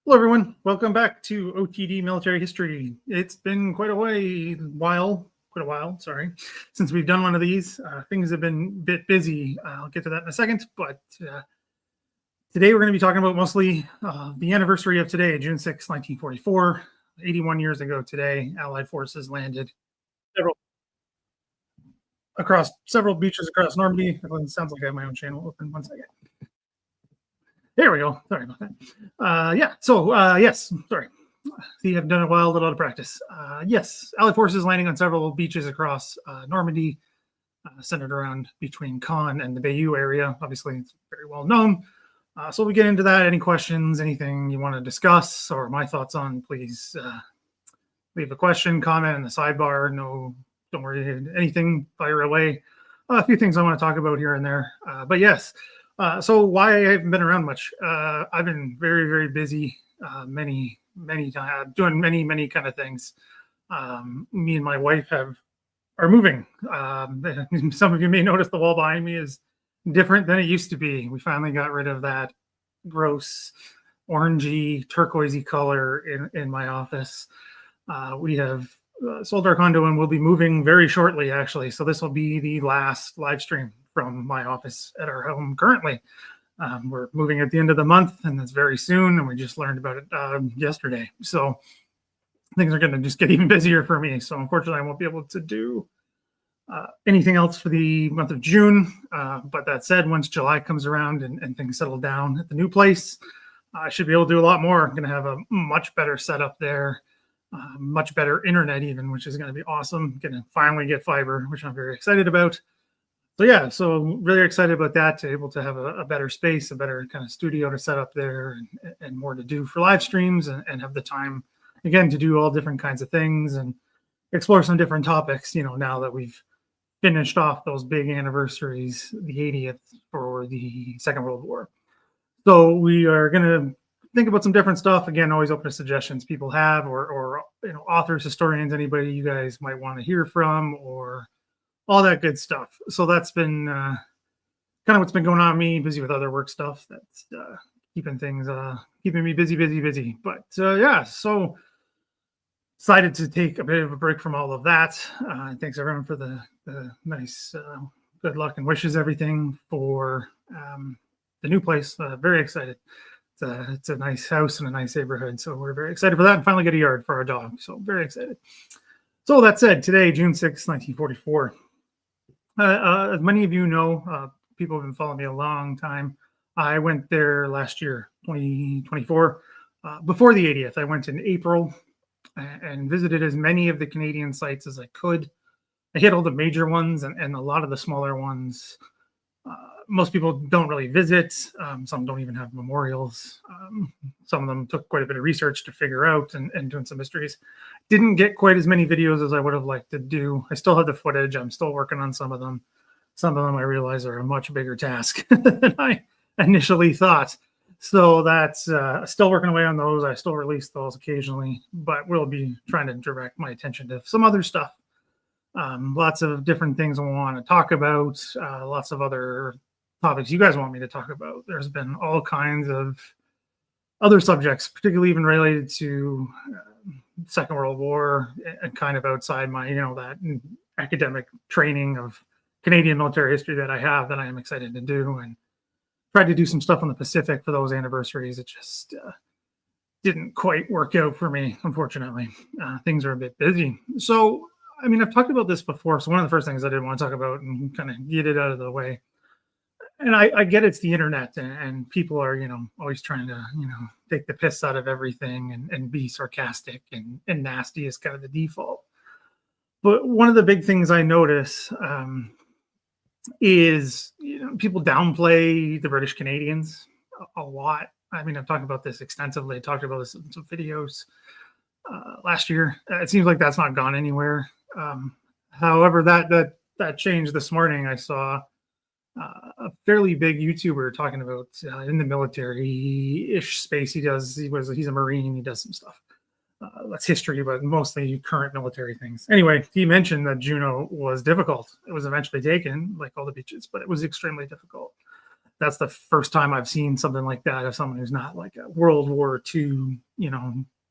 Hello, everyone. Welcome back to OTD Military History. It's been quite a while, since we've done one of these. Things have been a bit busy. I'll get to that in a second, but today we're going to be talking about mostly the anniversary of today, June 6, 1944. 81 years ago today, Allied forces landed across several beaches across Normandy. It sounds like I have my own channel open. One second. There we go. Sorry about that. Yes, sorry. See, I've done a while, a lot of practice. Yes, Allied forces landing on several beaches across Normandy, centered around between Caen and the Bayeux area. Obviously, it's very well known. So we get into that. Any questions, anything you want to discuss or my thoughts on, please leave a question, comment in the sidebar. No, don't worry, anything, fire away. A few things I want to talk about here and there. But yes. So why I haven't been around much? I've been very, very busy, many times, doing many kind of things. Me and my wife are moving. Some of you may notice the wall behind me is different than it used to be. We finally got rid of that gross orangey, turquoisey color in my office. We have sold our condo and we'll be moving very shortly, actually. So this will be the last live stream from my office at our home currently. We're moving at the end of the month, and that's very soon, and we just learned about it yesterday. So things are going to just get even busier for me. So unfortunately, I won't be able to do anything else for the month of June. But that said, once July comes around and things settle down at the new place, I should be able to do a lot more. I'm going to have a much better setup there, much better internet even, which is going to be awesome. Going to finally get fiber, which I'm very excited about. So yeah, so really excited about that, to able to have a better space, a better kind of studio to set up there, and more to do for live streams, and have the time, again, to do all different kinds of things and explore some different topics, now that we've finished off those big anniversaries, the 80th for the Second World War. So we are going to think about some different stuff. Again, always open to suggestions people have, or authors, historians, anybody you guys might want to hear from, or all that good stuff. So that's been kind of what's been going on. Me busy with other work stuff that's keeping me busy. But yeah, so decided to take a bit of a break from all of that. Thanks everyone for the nice good luck and wishes, everything for the new place. Very excited. It's a nice house and a nice neighborhood, so we're very excited for that, and finally get a yard for our dog. So very excited. So that said, today, June 6, 1944. As many of you know, people have been following me a long time. I went there last year, 2024, before the 80th. I went in April and visited as many of the Canadian sites as I could. I hit all the major ones and a lot of the smaller ones. Most people don't really visit. Some don't even have memorials. Some of them took quite a bit of research to figure out and doing some mysteries. Didn't get quite as many videos as I would have liked to do. I still have the footage. I'm still working on some of them. Some of them I realize are a much bigger task than I initially thought. So that's still working away on those. I still release those occasionally, but we'll be trying to direct my attention to some other stuff. Lots of different things I want to talk about. Lots of other topics you guys want me to talk about. There's been all kinds of other subjects, particularly even related to Second World War, and kind of outside my, that academic training of Canadian military history that I have, that I am excited to do, and tried to do some stuff on the Pacific for those anniversaries. It just didn't quite work out for me, unfortunately. Things are a bit busy. So, I've talked about this before. So one of the first things I did want to talk about and kind of get it out of the way, and I get it's the internet, and people are, always trying to, take the piss out of everything and be sarcastic and nasty is kind of the default. But one of the big things I notice is, people downplay the British Canadians a lot. I've talked about this extensively. I talked about this in some videos last year. It seems like that's not gone anywhere. However, that changed this morning. I saw a fairly big YouTuber talking about in the military-ish space. He's a Marine. He does some stuff. That's history, but mostly current military things. Anyway, he mentioned that Juneau was difficult. It was eventually taken, like all the beaches, but it was extremely difficult. that's the first time I've seen something like that of someone who's not like a World War II,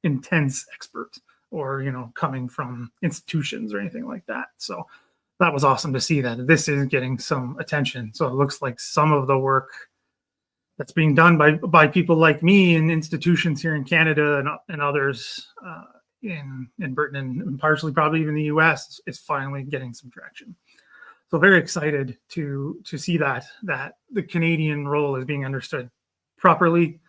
intense expert, or coming from institutions or anything like that. So that was awesome to see that this is getting some attention. So it looks like some of the work that's being done by people like me in institutions here in Canada and others in Britain and partially probably even the US is finally getting some traction. So very excited to see that the Canadian role is being understood properly.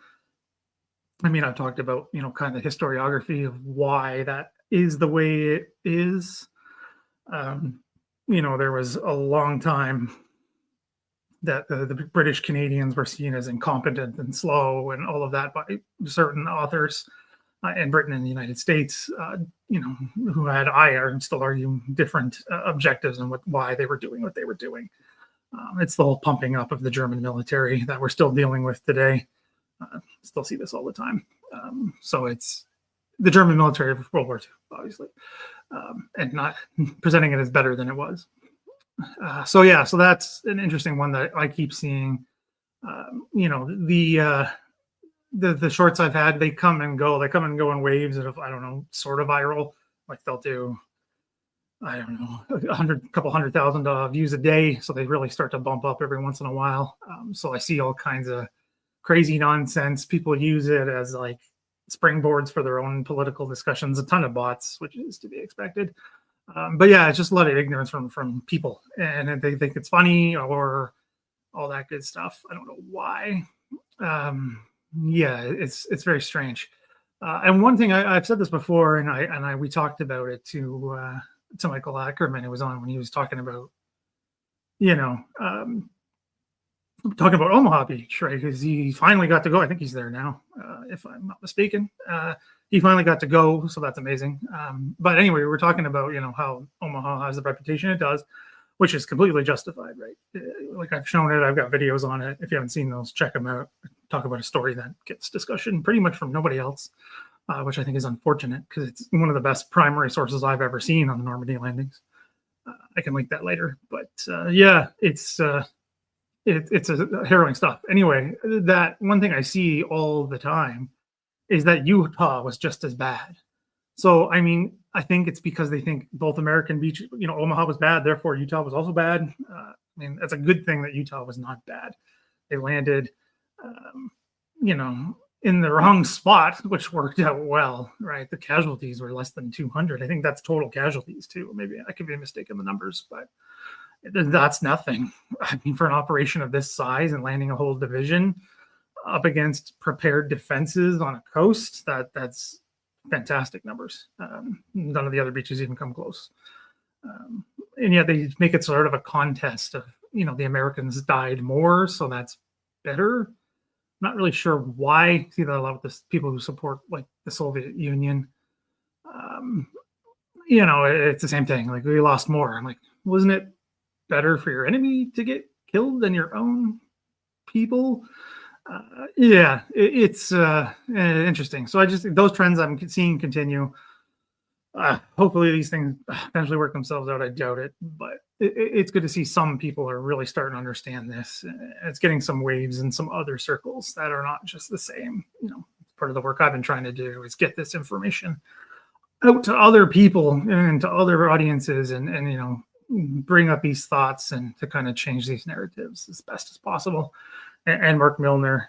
I mean, I've talked about, kind of the historiography of why that is the way it is. There was a long time that the British Canadians were seen as incompetent and slow and all of that by certain authors in Britain and the United States, who had, and still argue, different objectives and why they were doing what they were doing. It's the whole pumping up of the German military that we're still dealing with today. Still see this all the time. So it's the German military of World War II, obviously, and not presenting it as better than it was. So that's an interesting one that I keep seeing. The shorts I've had, they come and go. They come and go in waves of, I don't know, sort of viral. Like they'll do, I don't know, a couple 100,000 views a day. So they really start to bump up every once in a while. So I see all kinds of crazy nonsense. People use it as like springboards for their own political discussions. A ton of bots, which is to be expected. But yeah, it's just a lot of ignorance from people, and they think it's funny or all that good stuff. I don't know why. It's very strange. And one thing I've said this before, and we talked about it to Michael Ackerman, who was on when he was talking about, talking about Omaha Beach, right? Because he finally got to go. I think he's there now, if I'm not mistaken. He finally got to go, so that's amazing. But anyway, we were talking about, how Omaha has the reputation it does, which is completely justified, right? Like I've shown it, I've got videos on it. If you haven't seen those, check them out. Talk about a story that gets discussion pretty much from nobody else, which I think is unfortunate because it's one of the best primary sources I've ever seen on the Normandy landings. I can link that later, but it's a harrowing stuff. Anyway, that one thing I see all the time is that Utah was just as bad. So, I mean, I think it's because they think both American beach, Omaha was bad, therefore Utah was also bad. I mean, that's a good thing that Utah was not bad. They landed, in the wrong spot, which worked out well, right? The casualties were less than 200. I think that's total casualties too. Maybe I could be mistaken the numbers, but that's nothing. I mean, for an operation of this size and landing a whole division up against prepared defenses on a coast, that's fantastic numbers. None of the other beaches even come close. And yet they make it sort of a contest of, the Americans died more, so that's better. I'm not really sure why. See that a lot with this, people who support like the Soviet Union. It's the same thing. Like we lost more. I'm like, wasn't it better for your enemy to get killed than your own people? It's interesting. So I just think those trends I'm seeing continue. Hopefully these things eventually work themselves out. I doubt it, but it's good to see some people are really starting to understand this. It's getting some waves in some other circles that are not just the same. Part of the work I've been trying to do is get this information out to other people and to other audiences, and bring up these thoughts and to kind of change these narratives as best as possible. And Mark Milner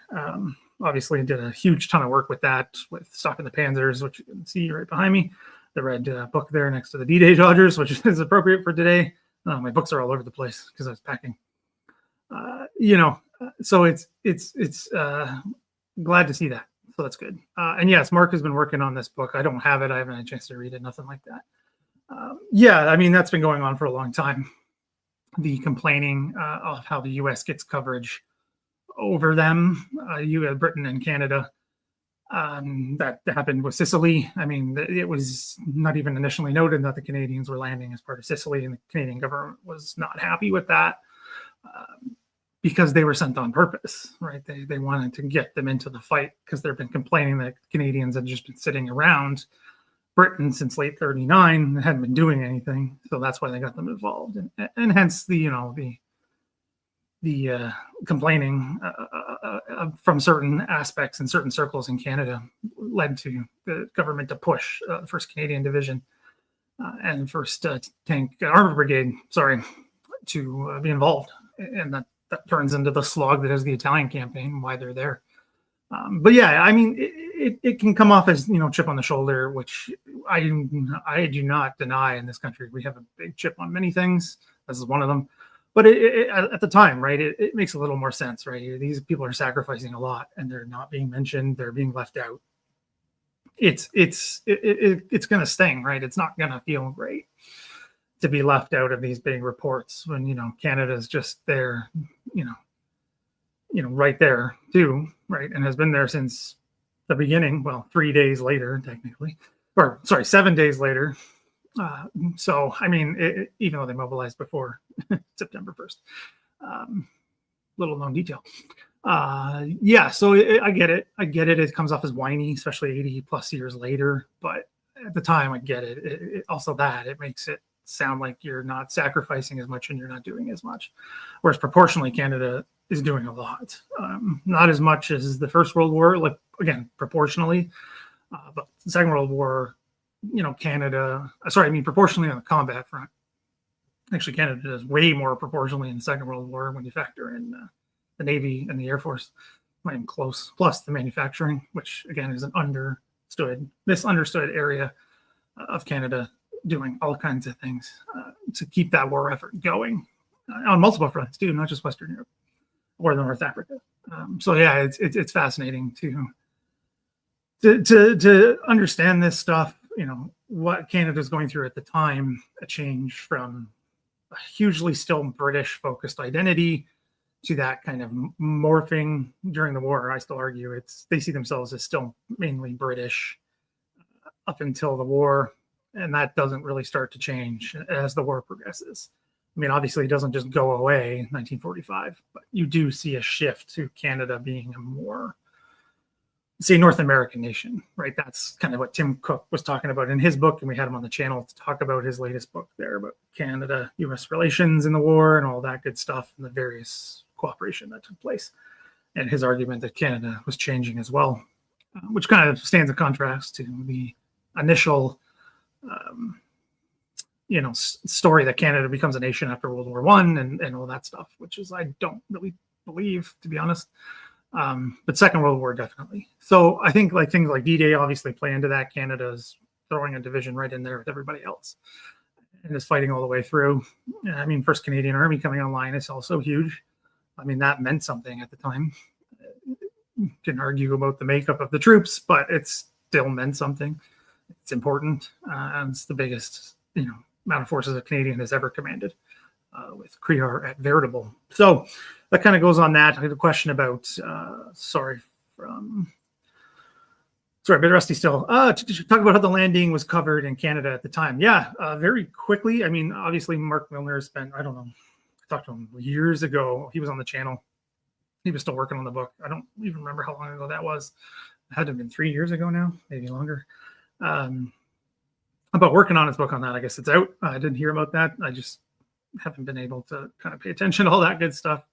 obviously did a huge ton of work with that, with Stopping the Panzers, which you can see right behind me, the red book there next to the D-Day Dodgers, which is appropriate for today. My books are all over the place because I was packing. So it's glad to see that. So that's good. And yes, Mark has been working on this book. I don't have it. I haven't had a chance to read it, nothing like that. I mean, that's been going on for a long time. The complaining of how the U.S. gets coverage over them, Britain and Canada. That happened with Sicily. I mean, it was not even initially noted that the Canadians were landing as part of Sicily, and the Canadian government was not happy with that because they were sent on purpose, right? They wanted to get them into the fight because they've been complaining that Canadians had just been sitting around Britain since late 39 and hadn't been doing anything. So that's why they got them involved. And hence the the complaining from certain aspects and certain circles in Canada led to the government to push the 1st Canadian Division and 1st Tank Armor Brigade, to be involved. And that turns into the slog that is the Italian campaign, why they're there. But yeah, I mean, it can come off as, chip on the shoulder, which I do not deny in this country. We have a big chip on many things. This is one of them. But at the time, right, it makes a little more sense, right? These people are sacrificing a lot, and they're not being mentioned. They're being left out. It's going to sting, right? It's not going to feel great to be left out of these big reports when, Canada's just there, right there too, right? And has been there since the beginning. Well, 3 days later, technically, 7 days later. So, I mean, even though they mobilized before September 1st, little known detail. Yeah, so I get it. It comes off as whiny, especially 80 plus years later. But at the time, I get it. It makes it sound like you're not sacrificing as much and you're not doing as much. Whereas proportionally, Canada is doing a lot. Not as much as the First World War, like, again, proportionally. But the Second World War, proportionally on the combat front. Actually, Canada does way more proportionally in the Second World War when you factor in the Navy and the Air Force, not even close. Plus the manufacturing, which again is an misunderstood area of Canada, doing all kinds of things to keep that war effort going on multiple fronts too, not just Western Europe or North Africa. So yeah, it's fascinating to understand this stuff. What Canada's going through at the time, a change from a hugely still British focused identity to that kind of morphing during the war. I still argue they see themselves as still mainly British up until the war, and that doesn't really start to change as the war progresses. I mean, obviously it doesn't just go away in 1945, but you do see a shift to Canada being a more, say, North American nation, right? That's kind of what Tim Cook was talking about in his book, and we had him on the channel to talk about his latest book there about Canada-U.S. relations in the war and all that good stuff and the various cooperation that took place. And his argument that Canada was changing as well, which kind of stands in contrast to the initial story that Canada becomes a nation after World War I and all that stuff, which is I don't really believe, to be honest. But Second World War, definitely. So I think like things like D-Day obviously play into that. Canada's throwing a division right in there with everybody else and is fighting all the way through. I mean, 1st Canadian Army coming online is also huge. I mean, that meant something at the time. You can argue about the makeup of the troops, but it still meant something. It's important. And it's the biggest, amount of forces a Canadian has ever commanded, with Crear at Veritable. So that kind of goes on that. I have a question about, a bit rusty still. Talk about how the landing was covered in Canada at the time. Yeah, very quickly. I mean, obviously Mark Milner spent, I don't know, I talked to him years ago. He was on the channel. He was still working on the book. I don't even remember how long ago that was. It had to have been 3 years ago now, maybe longer. About working on his book on that. I guess it's out. I didn't hear about that. I just haven't been able to kind of pay attention to all that good stuff.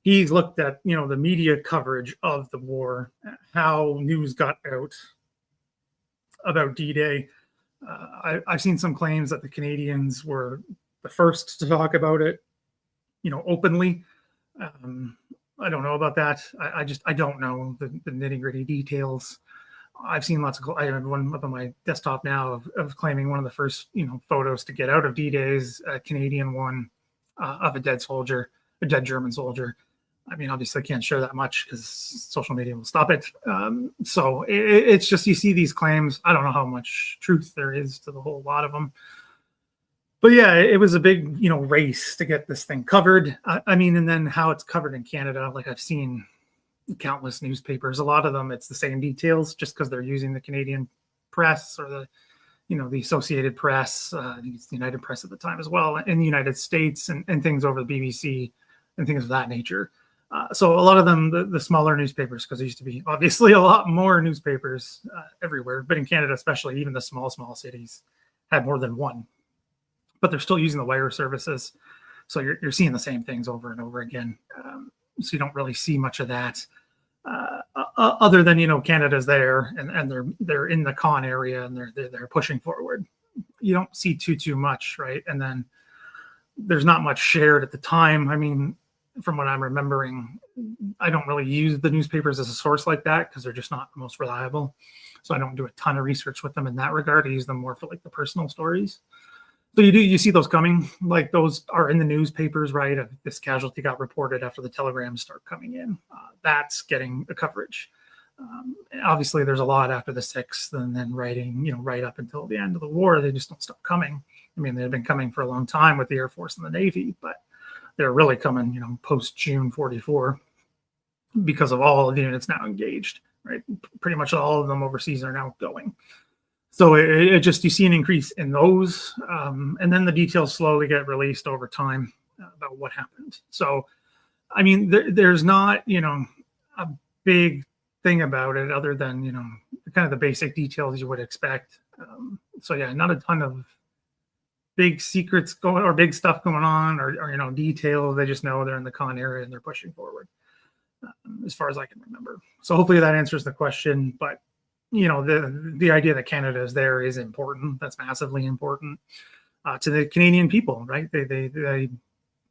He's looked at, the media coverage of the war, how news got out about D-Day. I've seen some claims that the Canadians were the first to talk about it, openly. I don't know about that. I don't know the nitty-gritty details. I've seen I have one up on my desktop now of claiming one of the first, photos to get out of D-Day's a Canadian one of a dead German soldier. I mean, obviously I can't share that much because social media will stop it. So it's just, you see these claims. I don't know how much truth there is to the whole lot of them. But yeah, it was a big, race to get this thing covered. I mean, and then how it's covered in Canada, like I've seen countless newspapers, a lot of them, it's the same details just because they're using the Canadian press or the, the Associated Press, I think it's the United Press at the time as well, in the United States and things over the BBC and things of that nature. So a lot of them, the smaller newspapers, because there used to be obviously a lot more newspapers everywhere, but in Canada especially, even the small cities had more than one. But they're still using the wire services. So you're seeing the same things over and over again. So you don't really see much of that. Other than Canada's there and they're in the con area and they're pushing forward. You don't see too much, right? And then there's not much shared at the time. I mean, from what I'm remembering, I don't really use the newspapers as a source like that because they're just not the most reliable. So I don't do a ton of research with them in that regard. I use them more for like the personal stories. So you see those coming, like those are in the newspapers, right? This casualty got reported after the telegrams start coming in. That's getting the coverage. Obviously, there's a lot after the 6th, and then right up until the end of the war, they just don't stop coming. I mean, they've been coming for a long time with the Air Force and the Navy, but they're really coming, post June 44 because of all of the units now engaged, right? Pretty much all of them overseas are now going. So it just, you see an increase in those, and then the details slowly get released over time about what happened. So, I mean, there's not, a big thing about it other than, kind of the basic details you would expect. So yeah, not a ton of big secrets going or big stuff going on or details. They just know they're in the con area and they're pushing forward, as far as I can remember. So hopefully that answers the question, but the idea that Canada is there is important. That's massively important to the Canadian people, right? They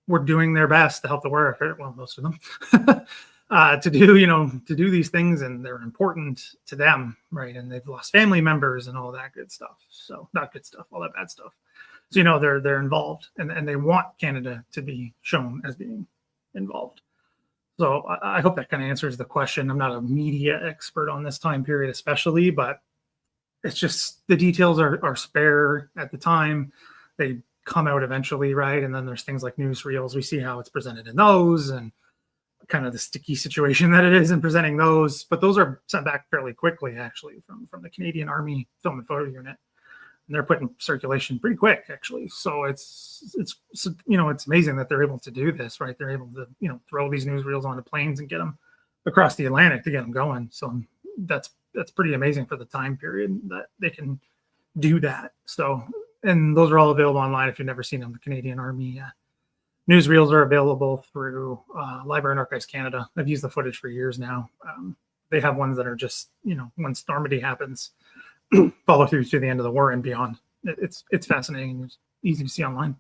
were doing their best to help the war effort. Well, most of them to do these things, and they're important to them, right? And they've lost family members and all that good stuff. So not good stuff, all that bad stuff. So they're involved, and they want Canada to be shown as being involved. So I hope that kind of answers the question. I'm not a media expert on this time period, especially, but it's just the details are spare at the time. They come out eventually, right? And then there's things like newsreels. We see how it's presented in those and kind of the sticky situation that it is in presenting those. But those are sent back fairly quickly, actually, from the Canadian Army Film and Photo Unit. And they're put in circulation pretty quick, actually. So it's amazing that they're able to do this, right? They're able to throw these newsreels onto planes and get them across the Atlantic to get them going. So that's pretty amazing for the time period that they can do that. So, and those are all available online if you've never seen them. The Canadian Army newsreels are available through Library and Archives Canada. I've used the footage for years now. They have ones that are just once Normandy happens, follow through to the end of the war and beyond. It's fascinating. It's easy to see online.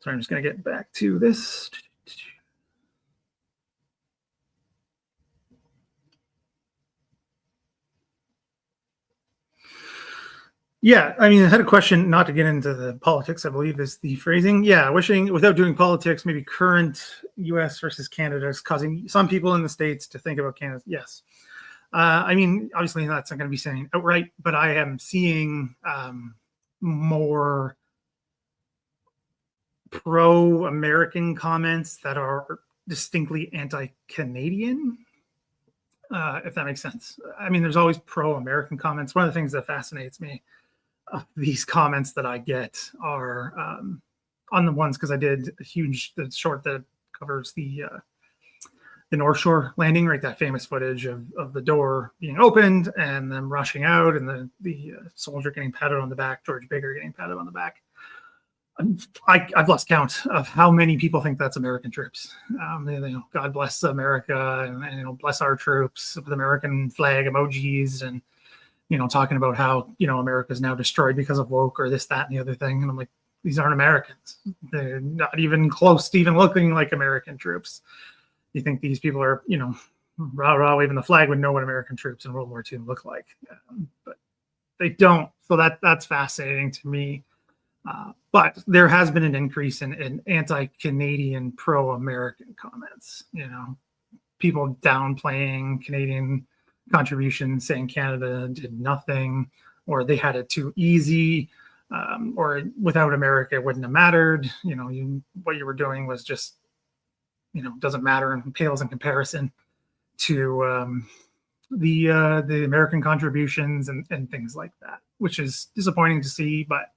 So I'm just going to get back to this. Yeah, I mean, I had a question, not to get into the politics, I believe is the phrasing. Yeah, wishing without doing politics, maybe current US versus Canada is causing some people in the States to think about Canada. Yes. I mean, obviously that's not going to be saying outright, but I am seeing more pro-American comments that are distinctly anti-Canadian, if that makes sense. I mean, there's always pro-American comments. One of the things that fascinates me, these comments that I get are on the ones, because I did the short that covers the North Shore landing, right? That famous footage of the door being opened and them rushing out and the soldier getting patted on the back, George Bigger getting patted on the back. I've lost count of how many people think that's American troops. God bless America and bless our troops with American flag emojis and talking about how America's now destroyed because of woke or this, that, and the other thing. And I'm like, these aren't Americans. They're not even close to even looking like American troops. You think these people are, rah-rah waving the flag would know what American troops in World War II look like. But they don't. So that's fascinating to me. But there has been an increase in anti-Canadian, pro-American comments. People downplaying Canadian contributions, saying Canada did nothing, or they had it too easy, or without America it wouldn't have mattered. What you were doing was just doesn't matter and pales in comparison to the American contributions and things like that, which is disappointing to see, but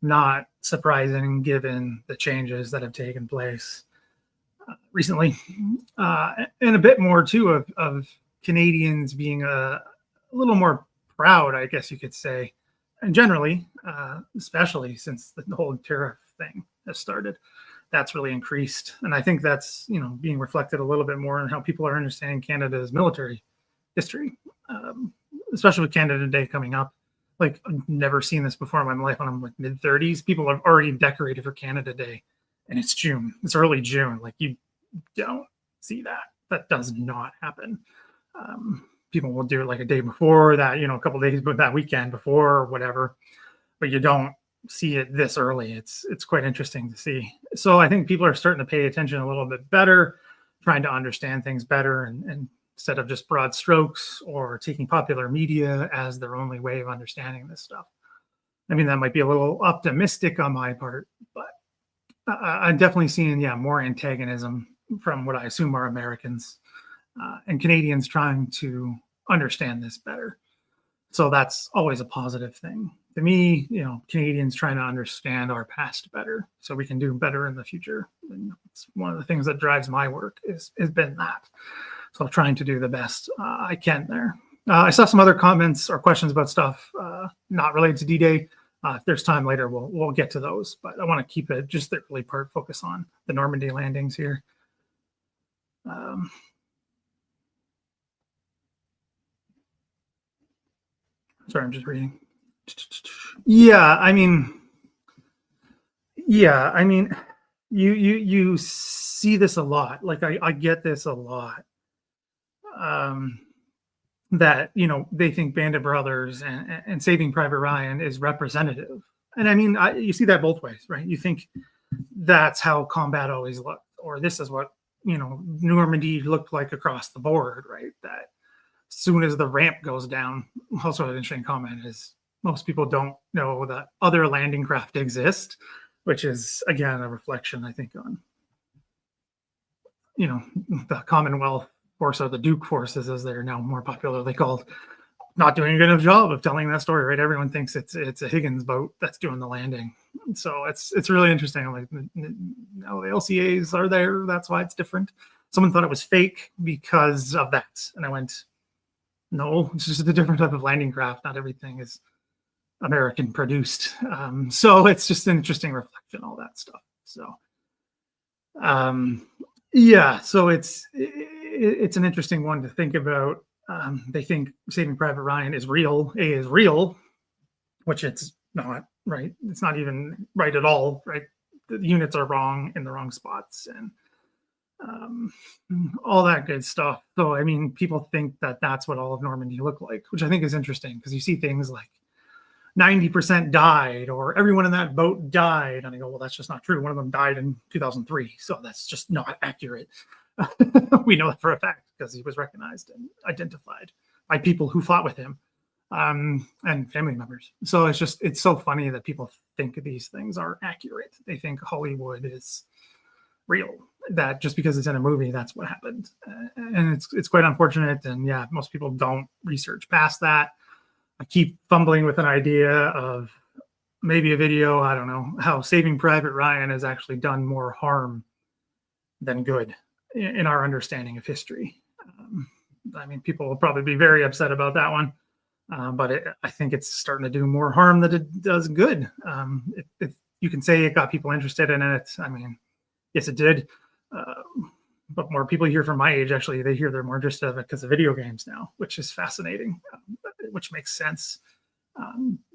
not surprising given the changes that have taken place recently, and a bit more too of Canadians being a little more proud, I guess you could say, and generally, especially since the whole tariff thing has started, that's really increased. And I think that's, being reflected a little bit more in how people are understanding Canada's military history, um, especially with Canada Day coming up. Like, I've never seen this before in my life. When I'm like mid-30s, people have already decorated for Canada Day, and it's June. It's early June. Like, you don't see that. That does not happen. People will do it like a day before that, a couple days, but that weekend before or whatever. But you don't see it this early. It's quite interesting to see. So I think people are starting to pay attention a little bit better, trying to understand things better, and instead of just broad strokes or taking popular media as their only way of understanding this stuff. I mean, that might be a little optimistic on my part, but I'm definitely seeing, more antagonism from what I assume are Americans and Canadians trying to understand this better. So that's always a positive thing. To me, Canadians trying to understand our past better so we can do better in the future. And it's one of the things that drives my work has been that. So trying to do the best I can there. I saw some other comments or questions about stuff not related to D-Day. If there's time later, we'll get to those. But I want to keep it just the early part, focus on the Normandy landings here. Sorry, I'm just reading. Yeah, I mean, you see this a lot. Like, I get this a lot. That they think Band of Brothers and Saving Private Ryan is representative, and I mean, you see that both ways, right? You think that's how combat always looked, or this is what Normandy looked like across the board, right? That as soon as the ramp goes down, also an interesting comment is most people don't know that other landing craft exist, which is again a reflection, I think, on the Commonwealth Force, or the Duke forces as they're now more popularly called, not doing a good enough job of telling that story, right? Everyone thinks it's a Higgins boat that's doing the landing. So it's really interesting. Like, no, the LCAs are there. That's why it's different. Someone thought it was fake because of that. And I went, no, it's just a different type of landing craft. Not everything is American produced. So it's just an interesting reflection, all that stuff. So, so it's an interesting one to think about. They think Saving Private Ryan is real, which it's not, right? It's not even right at all, right? The units are wrong in the wrong spots and all that good stuff. So, I mean, people think that that's what all of Normandy looked like, which I think is interesting because you see things like 90% died or everyone in that boat died. And I go, well, that's just not true. One of them died in 2003. So that's just not accurate. We know that for a fact because he was recognized and identified by people who fought with him and family members. So it's so funny that people think these things are accurate. They think Hollywood is real, that just because it's in a movie, that's what happened. And it's quite unfortunate. And yeah, most people don't research past that. I keep fumbling with an idea of maybe a video, I don't know, how Saving Private Ryan has actually done more harm than good in our understanding of history. I mean, people will probably be very upset about that one, but I think it's starting to do more harm than it does good. You can say it got people interested in it. I mean, yes, it did. But more people here from my age, actually, they hear they're more interested in it because of video games now, which is fascinating, which makes sense.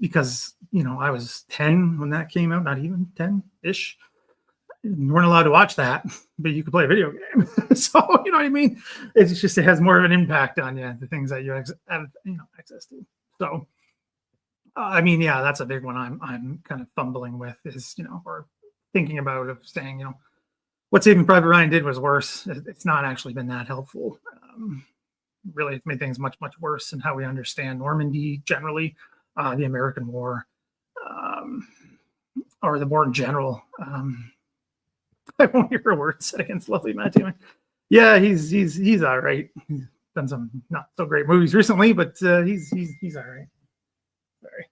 Because, I was 10 when that came out, not even 10-ish. You weren't allowed to watch that, but you could play a video game. So, you know what I mean? It's just, it has more of an impact on you, the things that you have, access to. So, I mean, yeah, that's a big one I'm kind of fumbling with is, or thinking about of saying, what Saving Private Ryan did was worse. It's not actually been that helpful. Really, it's made things much, much worse in how we understand Normandy generally, the American War, or the war in general. I won't hear a word said against lovely Matt Damon. Yeah, he's all right. He's done some not so great movies recently, but he's all right. Sorry.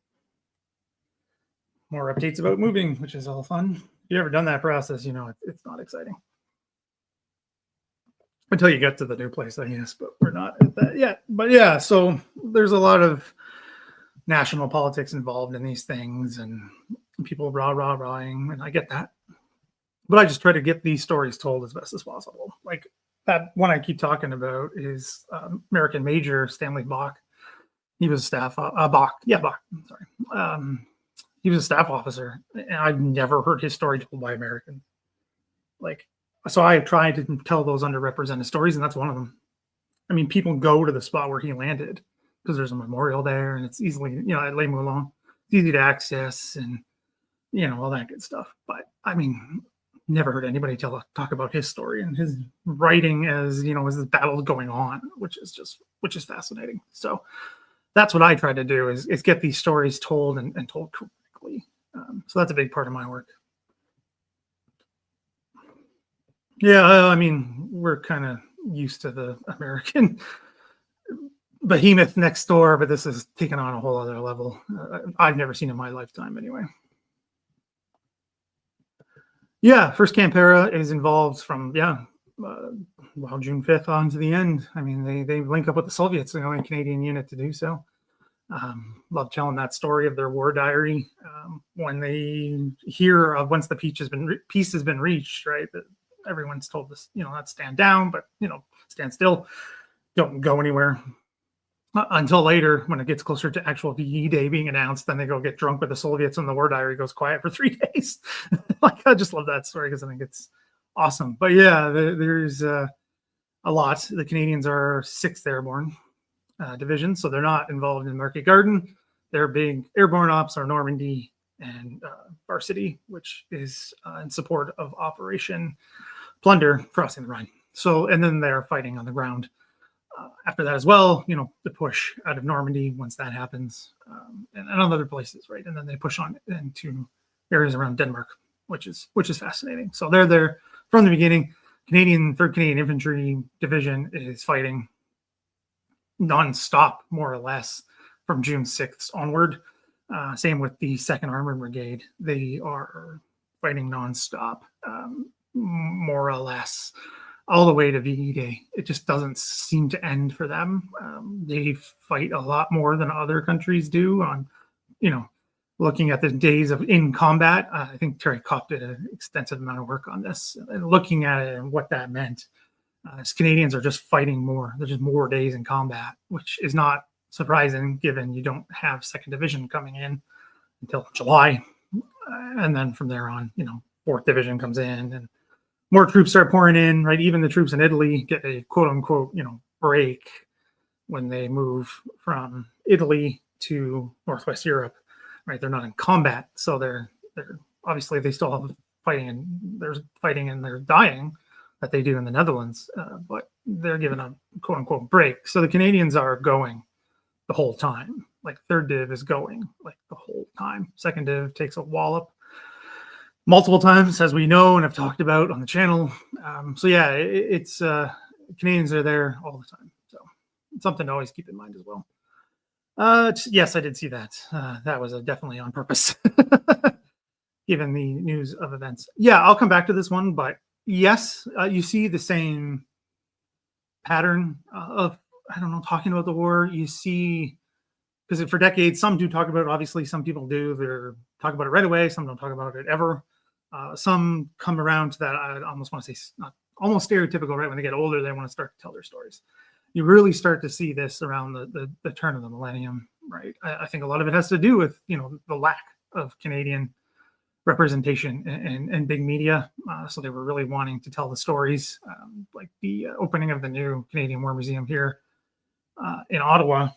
More updates about moving, which is all fun. If you've ever done that process, it's not exciting until you get to the new place, I guess. But we're not at that yet. But yeah, so there's a lot of national politics involved in these things and people rah-rah-rahing, and I get that. But I just try to get these stories told as best as possible. Like that one I keep talking about is American Major Stanley Bach. He was a staff, Bach. Yeah, Bach. Sorry. He was a staff officer, and I've never heard his story told by Americans. Like, so I tried to tell those underrepresented stories, and that's one of them. I mean, people go to the spot where he landed because there's a memorial there, and it's easily, at Les Moulins, it's easy to access, and all that good stuff. But I mean, never heard anybody talk about his story and his writing as as the battle's going on, which is fascinating. So that's what I try to do is get these stories told and told correctly. So that's a big part of my work. Yeah, I mean, we're kind of used to the American behemoth next door, but this is taken on a whole other level. I've never seen in my lifetime anyway. Yeah, first camp era is involved from June 5th on to the end. I mean, they link up with the Soviets, the only Canadian unit to do so. Love telling that story of their war diary when they hear of once the peace has been reached, right? That everyone's told this, not stand down, but stand still, don't go anywhere. Until later, when it gets closer to actual VE Day being announced, then they go get drunk with the Soviets and the war diary goes quiet for 3 days. Like, I just love that story because I think it's awesome. But yeah, there's a lot. The Canadians are 6th Airborne Division, so they're not involved in Market Garden. Their big airborne ops are Normandy and Varsity, which is in support of Operation Plunder, crossing the Rhine. So, and then they're fighting on the ground. After that as well, the push out of Normandy once that happens, and other places, right? And then they push on into areas around Denmark, which is fascinating. So they're there from the beginning. 3rd Canadian Infantry Division is fighting nonstop, more or less, from June 6th onward. Same with the 2nd Armored Brigade. They are fighting nonstop, more or less, all the way to VE Day. It just doesn't seem to end for them. They fight a lot more than other countries do on, looking at the days of in combat. I think Terry Kopp did an extensive amount of work on this and looking at it and what that meant. As Canadians are just fighting more. There's just more days in combat, which is not surprising given you don't have 2nd Division coming in until July. And then from there on, 4th Division comes in and more troops start pouring in, right? Even the troops in Italy get a quote unquote, break when they move from Italy to Northwest Europe, right? They're not in combat. So they're obviously they still have fighting and they're dying that they do in the Netherlands, but they're given a quote unquote break. So the Canadians are going the whole time. Like 3rd Div is going like the whole time. 2nd Div takes a wallop multiple times, as we know and have talked about on the channel. So yeah, it's Canadians are there all the time. So it's something to always keep in mind as well. Yes, I did see that. That was definitely on purpose, given the news of events. Yeah, I'll come back to this one, but yes, you see the same pattern of, talking about the war. You see, because for decades, some do talk about it. Obviously, some people do. They talk about it right away. Some don't talk about it ever. Some come around to that. I almost want to say not almost stereotypical, right? When they get older, they want to start to tell their stories. You really start to see this around the turn of the millennium, right? I think a lot of it has to do with, the lack of Canadian representation and big media. So they were really wanting to tell the stories, like the opening of the new Canadian War Museum here in Ottawa,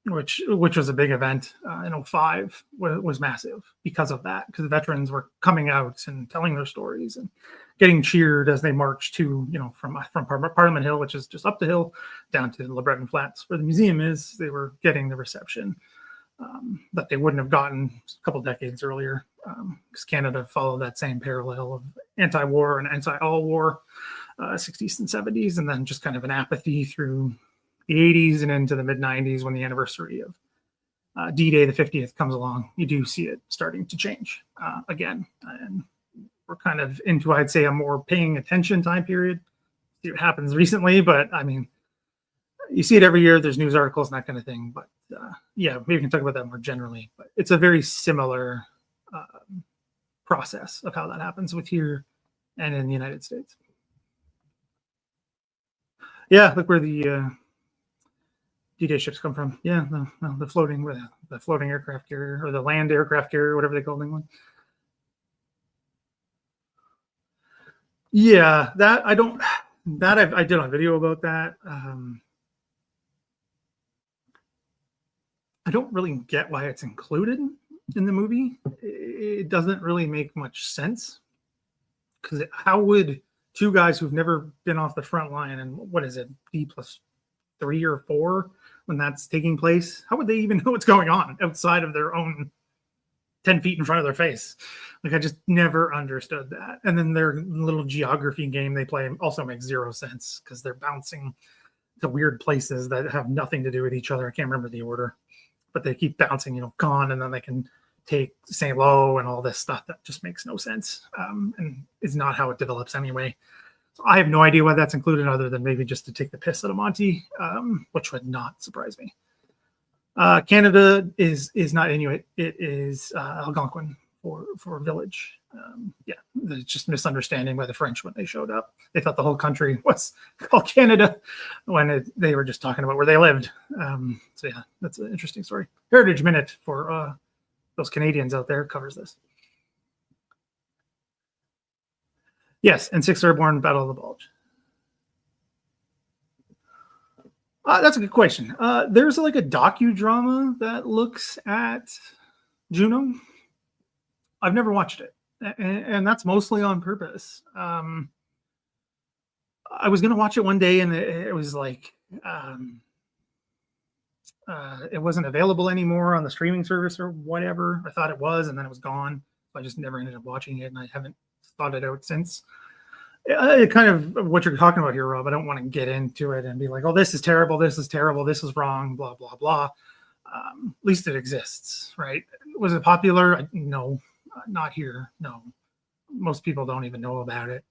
which was a big event in 2005, was massive because of that, because the veterans were coming out and telling their stories and getting cheered as they marched to, from Parliament Hill, which is just up the hill, down to Le Breton Flats, where the museum is. They were getting the reception that they wouldn't have gotten a couple decades earlier, because Canada followed that same parallel of anti-war and anti-all-war 60s and 70s, and then just kind of an apathy through the 80s and into the mid-90s when the anniversary of D-Day, the 50th, comes along. You do see it starting to change again. And we're kind of into, I'd say, a more paying attention time period. See what happens recently, but I mean, you see it every year. There's news articles and that kind of thing, but yeah, maybe we can talk about that more generally. But it's a very similar process of how that happens with here and in the United States. Yeah, look where the D-Day ships come from. Yeah, the floating, the floating aircraft carrier or the land aircraft carrier, whatever they call England. Yeah, that I don't. That I did a video about that. I don't really get why it's included in the movie. It doesn't really make much sense because how would two guys who've never been off the front line and what is it, D+3 or 4 when that's taking place, how would they even know what's going on outside of their own 10 feet in front of their face? Like, I just never understood that. And then their little geography game they play also makes zero sense because they're bouncing to weird places that have nothing to do with each other. I can't remember the order, but they keep bouncing, Caen, and then they can take St. Lo and all this stuff that just makes no sense and is not how it develops anyway. So I have no idea why that's included other than maybe just to take the piss out of Monty, which would not surprise me. Canada is not Inuit. It is Algonquin for village. Yeah, it's just misunderstanding by the French when they showed up. They thought the whole country was called Canada when they were just talking about where they lived. So yeah, that's an interesting story. Heritage Minute for those Canadians out there covers this. Yes, and 6th Airborne Battle of the Bulge. That's a good question. There's like a docudrama that looks at Juno. I've never watched it, and that's mostly on purpose. I was going to watch it one day, and it was like it wasn't available anymore on the streaming service or whatever. I thought it was, and then it was gone. I just never ended up watching it, and I haven't thought it out since. Kind of what you're talking about here, Rob. I don't want to get into it and be like, oh, this is terrible, this is terrible, this is wrong, blah, blah, blah. At least it exists, right? Was it popular? No, not here. No. Most people don't even know about it.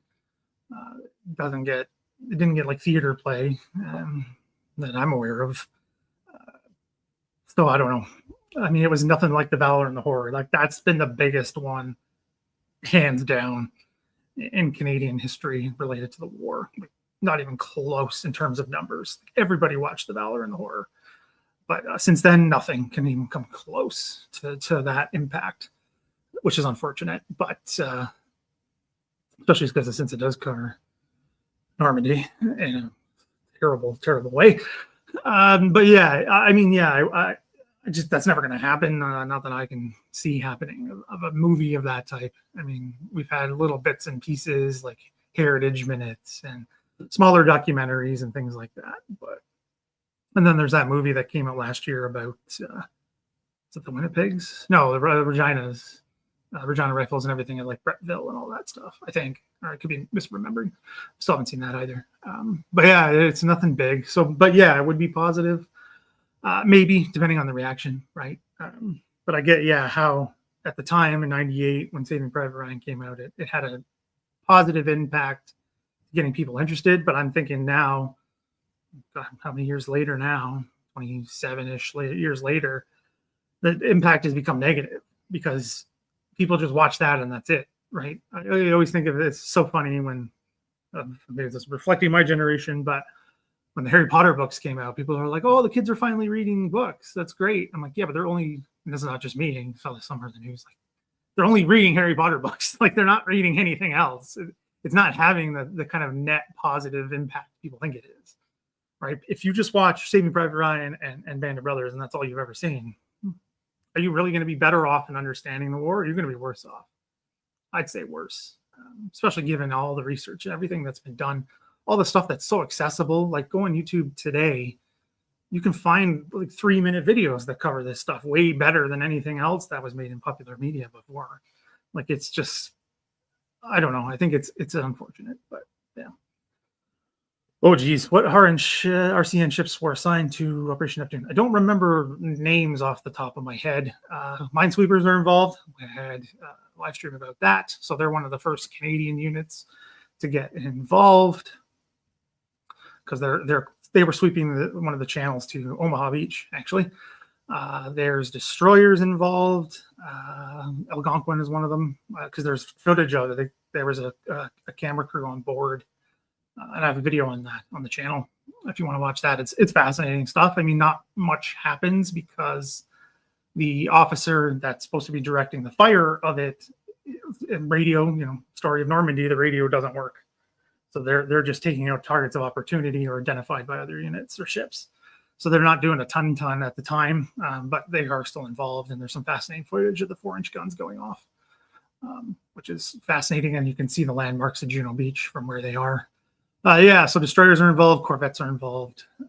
It didn't get like theater play that I'm aware of. So I don't know. I mean, it was nothing like The Valor and the Horror. Like, that's been the biggest one, hands down, in Canadian history related to the war. Not even close in terms of numbers. Everybody watched The Valor and the Horror. But since then, nothing can even come close to that impact, which is unfortunate. But especially because since it does cover Normandy in a terrible, terrible way. But yeah, I mean, yeah, I just, that's never going to happen. Not that I can see happening of a movie of that type. I mean, we've had little bits and pieces like Heritage Minutes and smaller documentaries and things like that. But and then there's that movie that came out last year about is it the Winnipegs? No, the Reginas, Regina Rifles and everything at like Bretteville and all that stuff. I think, or I could be misremembering. Still haven't seen that either. But yeah, it's nothing big. So, but yeah, it would be positive. Maybe depending on the reaction, right? But I get, yeah, how at the time in '98 when Saving Private Ryan came out, it had a positive impact getting people interested. But I'm thinking now, God, how many years later now, 27-ish years later, the impact has become negative because people just watch that and that's it, right? I always think of it, it's so funny when, maybe this is reflecting my generation, but when the Harry Potter books came out, people are like, oh, the kids are finally reading books. That's great. I'm like, yeah, but they're only, and this is not just me, I saw this somewhere in the news, like, they're only reading Harry Potter books. Like, they're not reading anything else. It's not having the kind of net positive impact people think it is, right? If you just watch Saving Private Ryan and Band of Brothers and that's all you've ever seen, are you really going to be better off in understanding the war? Or are you going to be worse off? I'd say worse, especially given all the research and everything that's been done. All the stuff that's so accessible, like go on YouTube today, you can find like 3-minute videos that cover this stuff way better than anything else that was made in popular media before. Like, it's just, I don't know. I think it's unfortunate, but yeah. Oh geez, what RCN ships were assigned to Operation Neptune? I don't remember names off the top of my head. Minesweepers are involved. We had a live stream about that. So they're one of the first Canadian units to get involved, because they were sweeping one of the channels to Omaha Beach, actually. There's destroyers involved. Algonquin is one of them because there's footage of it. There was a camera crew on board, and I have a video on that on the channel. If you want to watch that, it's fascinating stuff. I mean, not much happens because the officer that's supposed to be directing the fire of it, radio, story of Normandy, the radio doesn't work. So they're just taking out targets of opportunity or identified by other units or ships. So they're not doing a ton at the time, but they are still involved. And there's some fascinating footage of the 4-inch guns going off, which is fascinating. And you can see the landmarks of Juno Beach from where they are. So destroyers are involved, corvettes are involved. I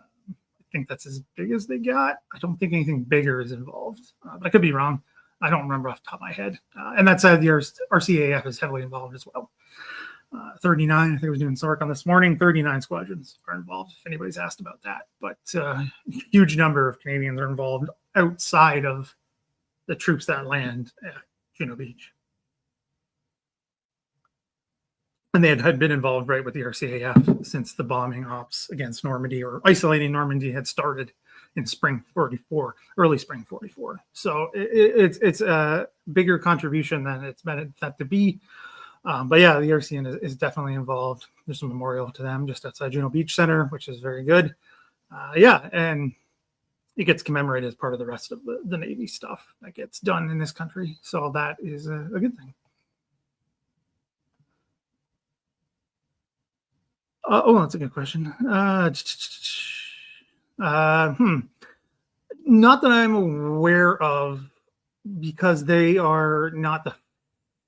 think that's as big as they got. I don't think anything bigger is involved, but I could be wrong. I don't remember off the top of my head. And that's the RCAF is heavily involved as well. 39, I think I was doing some work on this morning. 39 squadrons are involved, if anybody's asked about that. But huge number of Canadians are involved outside of the troops that land at Juno Beach. And they had been involved right with the RCAF since the bombing ops against Normandy or isolating Normandy had started in spring 44, early spring 44. So it's a bigger contribution than it's meant to be. But yeah, the RCN is definitely involved. There's a memorial to them just outside Juno Beach Center, which is very good. And it gets commemorated as part of the rest of the Navy stuff that gets done in this country. So that is a good thing. That's a good question. Not that I'm aware of, because they are not the.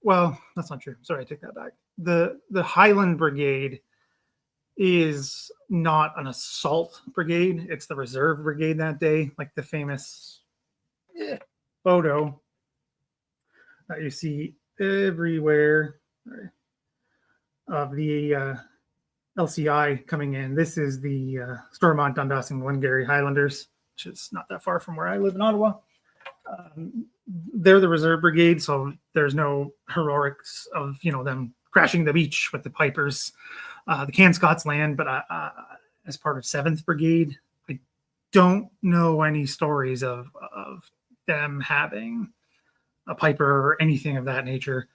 Well, that's not true. Sorry, I take that back. The Highland Brigade is not an assault brigade. It's the reserve brigade that day, like the famous photo that you see everywhere of the LCI coming in. This is the Stormont, Dundas, and Glengarry Highlanders, which is not that far from where I live in Ottawa. They're the reserve brigade, so there's no heroics of them crashing the beach with the Pipers. The Canscots land, but as part of 7th Brigade, I don't know any stories of them having a Piper or anything of that nature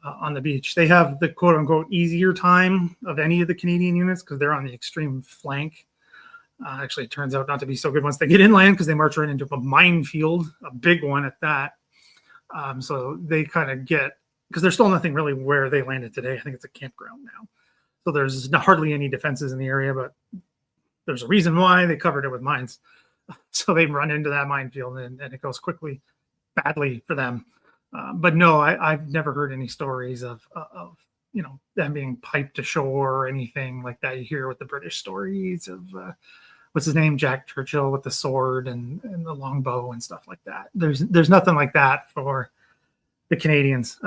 on the beach. They have the quote-unquote easier time of any of the Canadian units because they're on the extreme flank. Actually, it turns out not to be so good once they get inland because they march right into a minefield, a big one at that. So they kind of get, because there's still nothing really where they landed today. I think it's a campground now. So there's hardly any defenses in the area, but there's a reason why they covered it with mines. So they run into that minefield and it goes quickly, badly for them. But no, I've never heard any stories of them being piped to shore or anything like that. You hear with the British stories of what's his name, Jack Churchill with the sword and the longbow and stuff like that. There's nothing like that for the Canadians.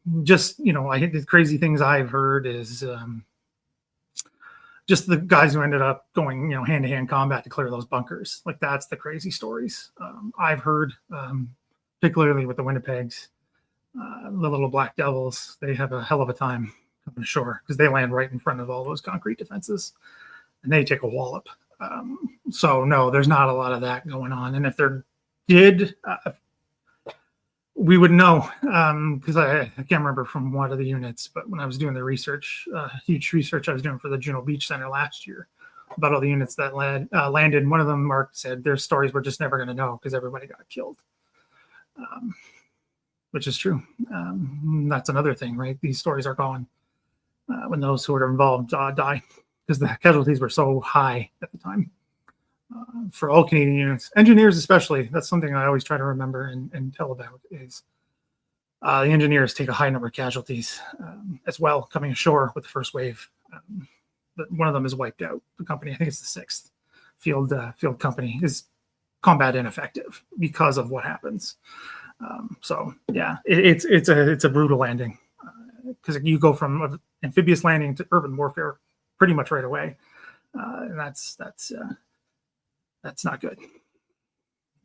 The crazy things I've heard is just the guys who ended up going hand-to-hand combat to clear those bunkers. Like, that's the crazy stories I've heard, particularly with the Winnipegs. The little Black Devils, they have a hell of a time coming ashore because they land right in front of all those concrete defenses and they take a wallop. So no, there's not a lot of that going on. And if there did, we would know because I can't remember from one of the units, but when I was doing the research, huge research I was doing for the Juno Beach Center last year about all the units that landed, one of them, Mark, said their stories we're just never going to know because everybody got killed. Which is true. That's another thing, right? These stories are gone when those who are involved die because the casualties were so high at the time for all Canadian units. Engineers especially, that's something I always try to remember and tell about is the engineers take a high number of casualties as well coming ashore with the first wave. But one of them is wiped out. The company, I think it's the 6th field company, is combat ineffective because of what happens. So yeah, it's a brutal landing because you go from amphibious landing to urban warfare pretty much right away, and that's not good.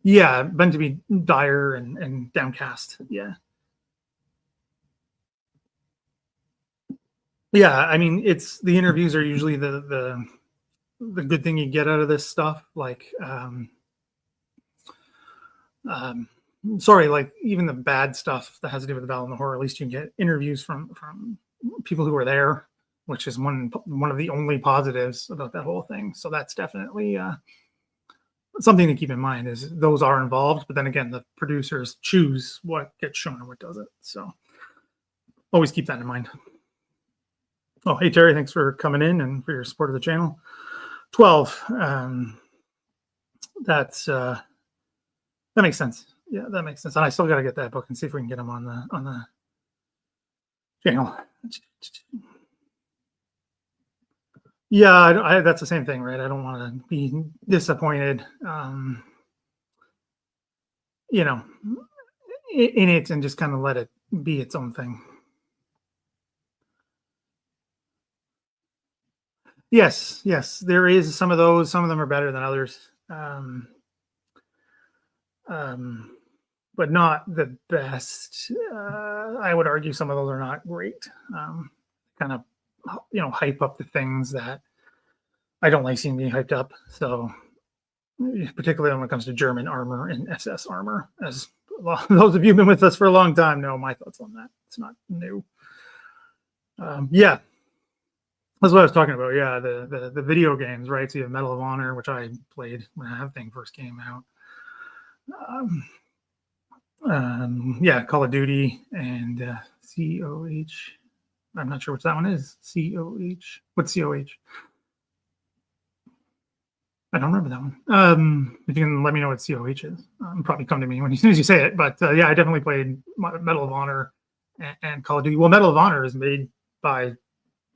Yeah, meant to be dire and downcast. Yeah. I mean, it's the interviews are usually the good thing you get out of this stuff, like. Sorry, like even the bad stuff that has to do with the Battle of the Horror, at least you can get interviews from people who were there, which is one of the only positives about that whole thing. So that's definitely something to keep in mind, is those are involved, but then again, the producers choose what gets shown and what doesn't. So always keep that in mind. Oh, hey Terry, thanks for coming in and for your support of the channel. 12. That makes sense. Yeah, that makes sense. And I still got to get that book and see if we can get them on the channel. Yeah, that's the same thing, right? I don't want to be disappointed, you know, in it, and just kind of let it be its own thing. Yes, there is some of those. Some of them are better than others, but not the best. I would argue some of those are not great. Kind of, hype up the things that I don't like seeing being hyped up. So, particularly when it comes to German armor and SS armor, as those of you who've been with us for a long time know my thoughts on that. It's not new. Yeah. That's what I was talking about. Yeah, the video games, right? So you have Medal of Honor, which I played when that thing first came out. Yeah, Call of Duty and COH. I'm not sure what that one is. COH. What's COH? I don't remember that one. If you can let me know what COH is, probably come to me as soon as you say it. But yeah, I definitely played Medal of Honor and Call of Duty. Well, Medal of Honor is made by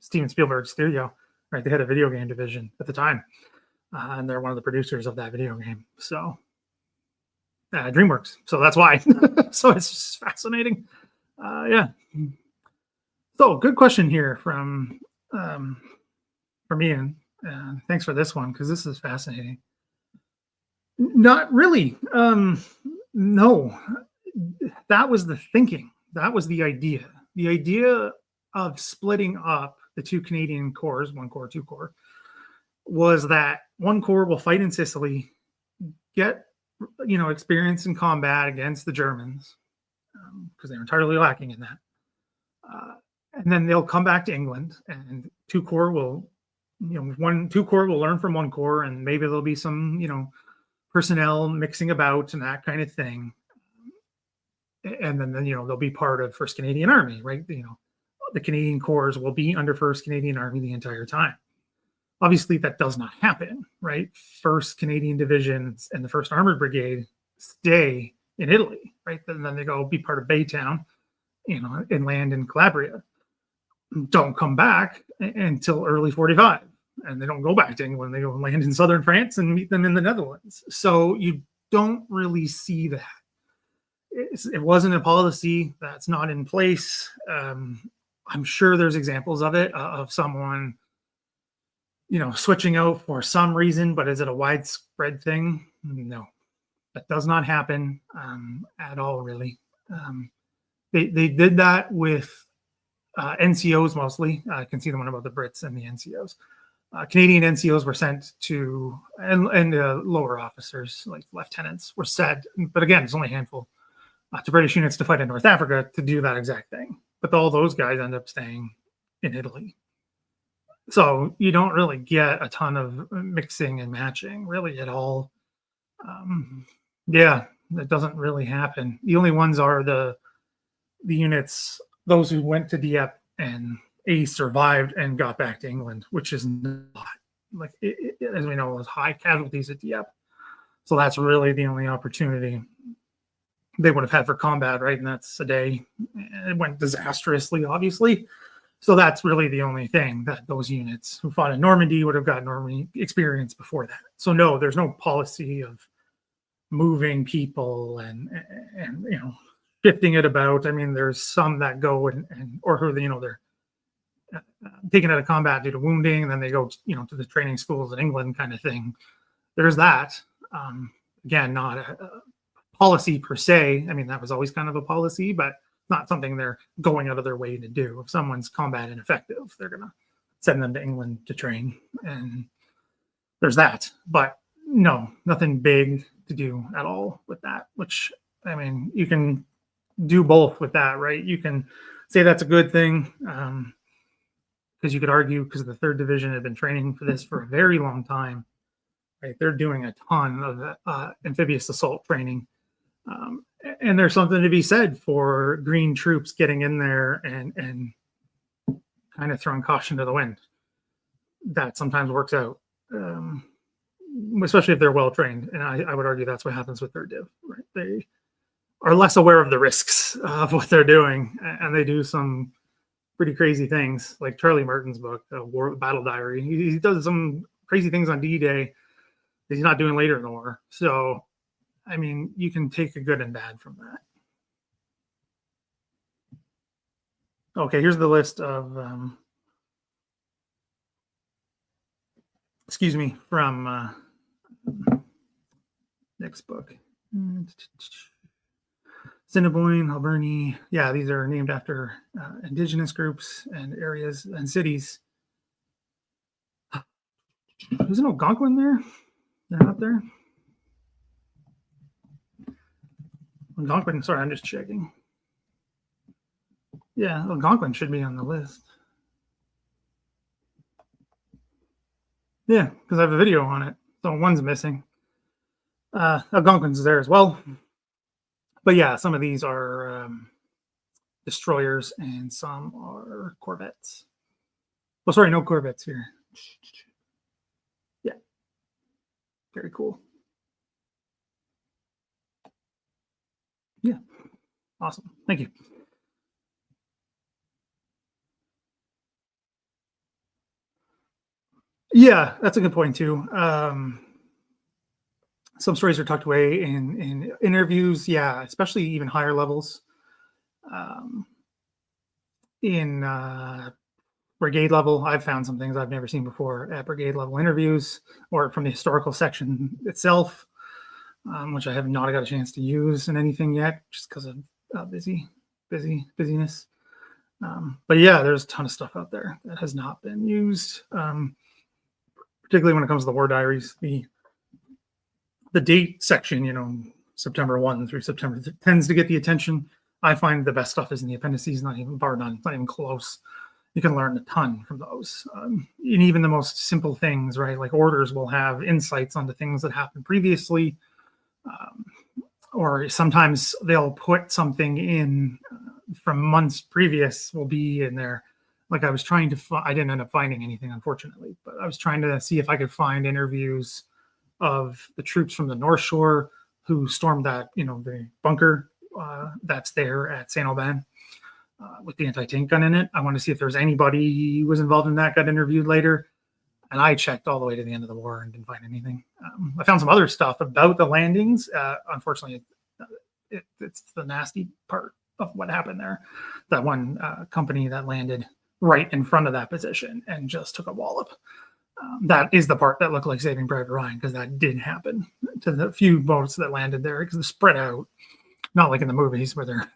Steven Spielberg's studio, right? They had a video game division at the time, and they're one of the producers of that video game. So, DreamWorks. So that's why. So it's just fascinating. Yeah. So good question here from Ian. Thanks for this one, because this is fascinating. Not really. No, that was the thinking. That was the idea. The idea of splitting up the two Canadian corps, 1 corps, 2 corps, was that 1 corps will fight in Sicily, get experience in combat against the Germans, because they're entirely lacking in that, and then they'll come back to England, and 2 corps will, 2 corps will learn from 1 corps, and maybe there'll be some personnel mixing about and that kind of thing, and then they'll be part of 1st Canadian Army, right? The Canadian corps will be under 1st Canadian Army the entire time. Obviously, that does not happen, right? 1st Canadian Division and the 1st Armored Brigade stay in Italy, right? And then they go be part of Baytown, and land in Calabria. Don't come back until early 45. And they don't go back to England. They go land in southern France and meet them in the Netherlands. So you don't really see that. It wasn't a policy that's not in place. I'm sure there's examples of it, of someone, switching out for some reason, but is it a widespread thing? No, that does not happen at all, really. They did that with NCOs mostly. I can see the one about the Brits and the NCOs. Canadian NCOs were sent to, and lower officers, like lieutenants, were sent, but again, it's only a handful, to British units to fight in North Africa to do that exact thing. But all those guys end up staying in Italy. So you don't really get a ton of mixing and matching really at all. Yeah, that doesn't really happen. The only ones are the units, those who went to Dieppe and survived and got back to England, which is not, like, as we know, was high casualties at Dieppe. So that's really the only opportunity they would have had for combat, right? And that's a day. It went disastrously, obviously. So that's really the only thing that those units who fought in Normandy would have got Normandy experience before that. So no, there's no policy of moving people and shifting it about. I mean, there's some that go or who they're taken out of combat due to wounding, and then they go to the training schools in England, kind of thing. There's that. Again, not a policy per se. I mean, that was always kind of a policy, but not something they're going out of their way to do. If someone's combat ineffective, they're going to send them to England to train, and there's that. But no, nothing big to do at all with that, which, I mean, you can do both with that, right? You can say that's a good thing, because you could argue because the third division had been training for this for a very long time, right? They're doing a ton of amphibious assault training. And there's something to be said for green troops getting in there and kind of throwing caution to the wind. That sometimes works out, especially if they're well trained. And I would argue that's what happens with third div. Right? They are less aware of the risks of what they're doing, and they do some pretty crazy things, like Charlie Martin's book, War Battle Diary. He does some crazy things on D-Day that he's not doing later in the war. So, I mean, you can take a good and bad from that. Okay, here's the list of, excuse me, from next book. Cinnabon, Alberni. Yeah, these are named after indigenous groups and areas and cities. There's an Algonquin there? They're not there? Algonquin, sorry, I'm just checking. Yeah, Algonquin should be on the list. Yeah, because I have a video on it. So one's missing. Algonquin's there as well. But yeah, some of these are destroyers and some are corvettes. Oh, sorry, no corvettes here. Yeah. Very cool. Yeah. Awesome. Thank you. Yeah, that's a good point too. Some stories are tucked away in interviews. Yeah, especially even higher levels. In brigade level, I've found some things I've never seen before at brigade level interviews or from the historical section itself, which I have not got a chance to use in anything yet, just because of busyness. But yeah, there's a ton of stuff out there that has not been used, particularly when it comes to the war diaries. The date section, September 1 through September tends to get the attention. I find the best stuff is in the appendices, not even bar none, not even close. You can learn a ton from those. And even the most simple things, right? Like orders will have insights onto things that happened previously. Or sometimes they'll put something in from months previous will be in there. Like I was trying to, I didn't end up finding anything, unfortunately, but I was trying to see if I could find interviews of the troops from the North Shore who stormed that, the bunker that's there at Saint Aubin with the anti-tank gun in it. I want to see if there's anybody who was involved in that got interviewed later. And I checked all the way to the end of the war and didn't find anything. I found some other stuff about the landings. Unfortunately, it's the nasty part of what happened there. That one company that landed right in front of that position and just took a wallop. That is the part that looked like Saving Private Ryan, because that did happen to the few boats that landed there, because they're spread out, not like in the movies where they're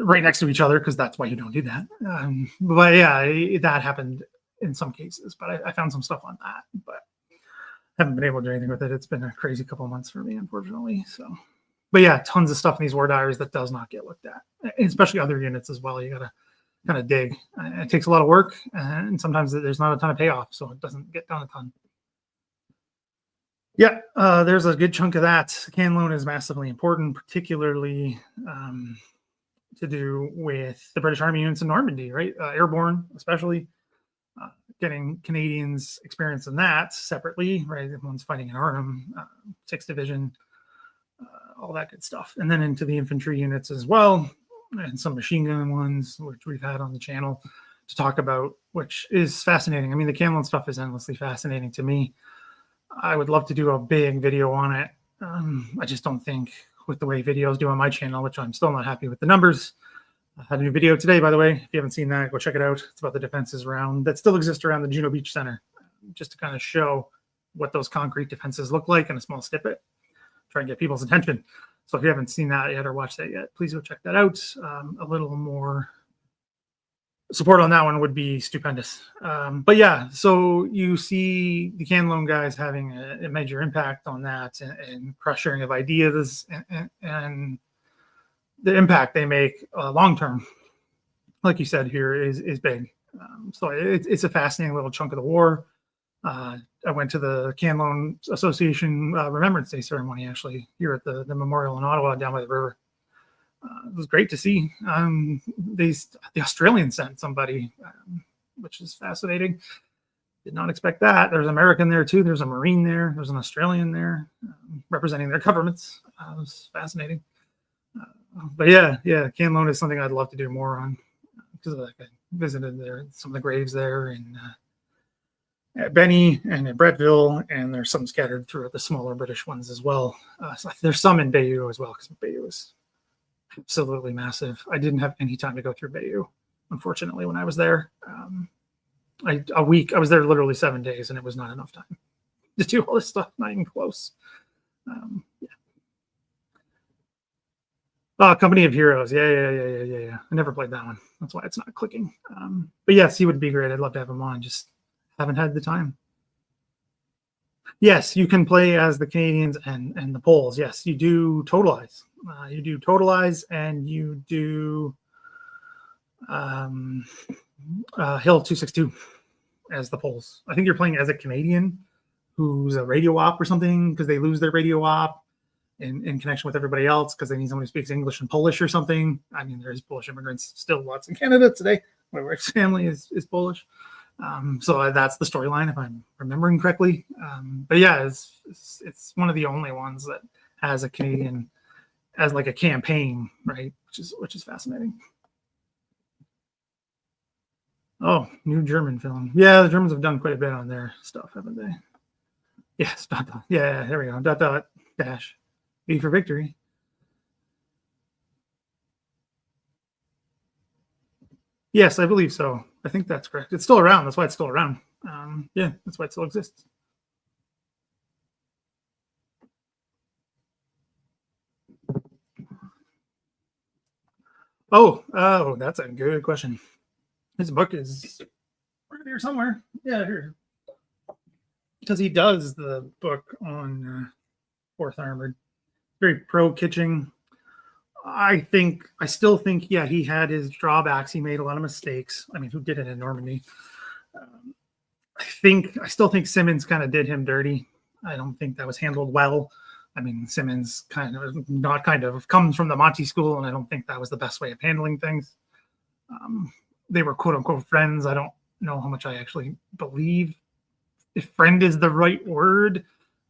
right next to each other, because that's why you don't do that. But yeah, that happened in some cases, but I found some stuff on that, but haven't been able to do anything with it. It's been a crazy couple of months for me, unfortunately. So, but yeah, tons of stuff in these war diaries that does not get looked at, especially other units as well. You got to kind of dig. It takes a lot of work, and sometimes there's not a ton of payoff, so it doesn't get done a ton. Yeah, there's a good chunk of that. Can loan is massively important, particularly to do with the British Army units in Normandy, right? Airborne, especially. Getting Canadians experience in that separately, right? One's fighting in Arnhem, 6th Division, all that good stuff. And then into the infantry units as well, and some machine gun ones, which we've had on the channel to talk about, which is fascinating. I mean, the Camlin stuff is endlessly fascinating to me. I would love to do a big video on it. I just don't think with the way videos do on my channel, which I'm still not happy with the numbers. I had a new video today, by the way. If you haven't seen that, go check it out. It's about the defenses around that still exist around the Juno Beach Center, just to kind of show what those concrete defenses look like in a small snippet, try and get people's attention. So if you haven't seen that yet or watched that yet, please go check that out. A little more support on that one would be stupendous. But yeah, so you see the can loan guys having a major impact on that, and cross sharing of ideas, and the impact they make long term, like you said here, is big. So it's a fascinating little chunk of the war. I went to the Can Loan Association Remembrance Day ceremony actually here at the memorial in Ottawa down by the river. It was great to see. The Australians sent somebody, which is fascinating. Did not expect that. There's an American there too. There's a Marine there. There's an Australian there representing their governments. It was fascinating. But yeah, Can Loan is something I'd love to do more on, because I visited there, some of the graves there, and at Benny and at Bretteville, and there's some scattered throughout the smaller British ones as well. So there's some in Bayeux as well, because Bayeux is absolutely massive. I didn't have any time to go through Bayeux, unfortunately, when I was there. I was there literally 7 days, and it was not enough time to do all this stuff, not even close. Yeah. Oh, Company of Heroes. Yeah. I never played that one. That's why it's not clicking. But yes, he would be great. I'd love to have him on. Just haven't had the time. Yes, you can play as the Canadians and the Poles. Yes, you do totalize. You do totalize, and you do Hill 262 as the Poles. I think you're playing as a Canadian who's a radio op or something, because they lose their radio op in connection with everybody else, because they need someone who speaks English and Polish or something. I mean, there's Polish immigrants still lots in Canada today. My wife's family is Polish. So that's the storyline, if I'm remembering correctly. But yeah, it's one of the only ones that has a Canadian as like a campaign, right? Which is fascinating. Oh, new German film. Yeah, the Germans have done quite a bit on their stuff, haven't they? Yes, dot dot. Yeah, there we go. Dot dot dash. V for victory. Yes, I believe so. I think that's correct. It's still around. That's why it's still around. Yeah, that's why it still exists. Oh, that's a good question. His book is right here somewhere. Yeah, here. Because he does the book on Fourth Armored. Very pro Kitching. I still think, yeah, he had his drawbacks. He made a lot of mistakes. I mean, who did it in Normandy? I still think Simmons kind of did him dirty. I don't think that was handled well. I mean, Simmons kind of comes from the Monty school, and I don't think that was the best way of handling things. They were quote unquote friends. I don't know how much I actually believe if friend is the right word.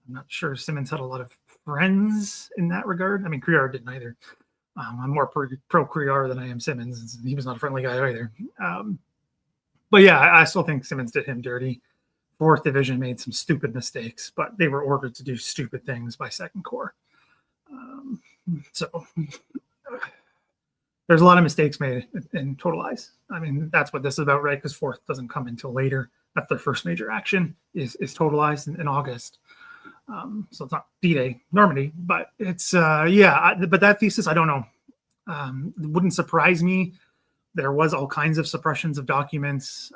I'm not sure Simmons had a lot of friends in that regard. I mean, Criar didn't either. I'm more pro Criar than I am Simmons. He was not a friendly guy either. But yeah, I still think Simmons did him dirty. Fourth Division made some stupid mistakes, but they were ordered to do stupid things by Second Corps. So there's a lot of mistakes made in Totalize. I mean, that's what this is about, right? Because Fourth doesn't come until later. That's their first major action is Totalized in August. So it's not D-Day, Normandy, but it's but that thesis, I don't know. It wouldn't surprise me. There was all kinds of suppressions of documents.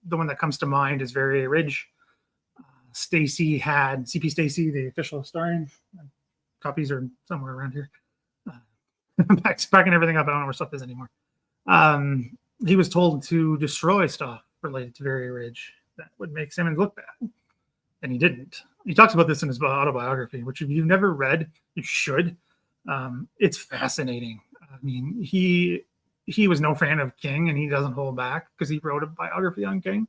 The one that comes to mind is Verrier Ridge. Stacy had CP Stacy, the official historian. Copies are somewhere around here. I'm packing everything up. I don't know where stuff is anymore. He was told to destroy stuff related to Verrier Ridge that would make Simmons look bad, and he didn't. He talks about this in his autobiography, which if you've never read, you should. It's fascinating. I mean, he was no fan of King, and he doesn't hold back because he wrote a biography on King.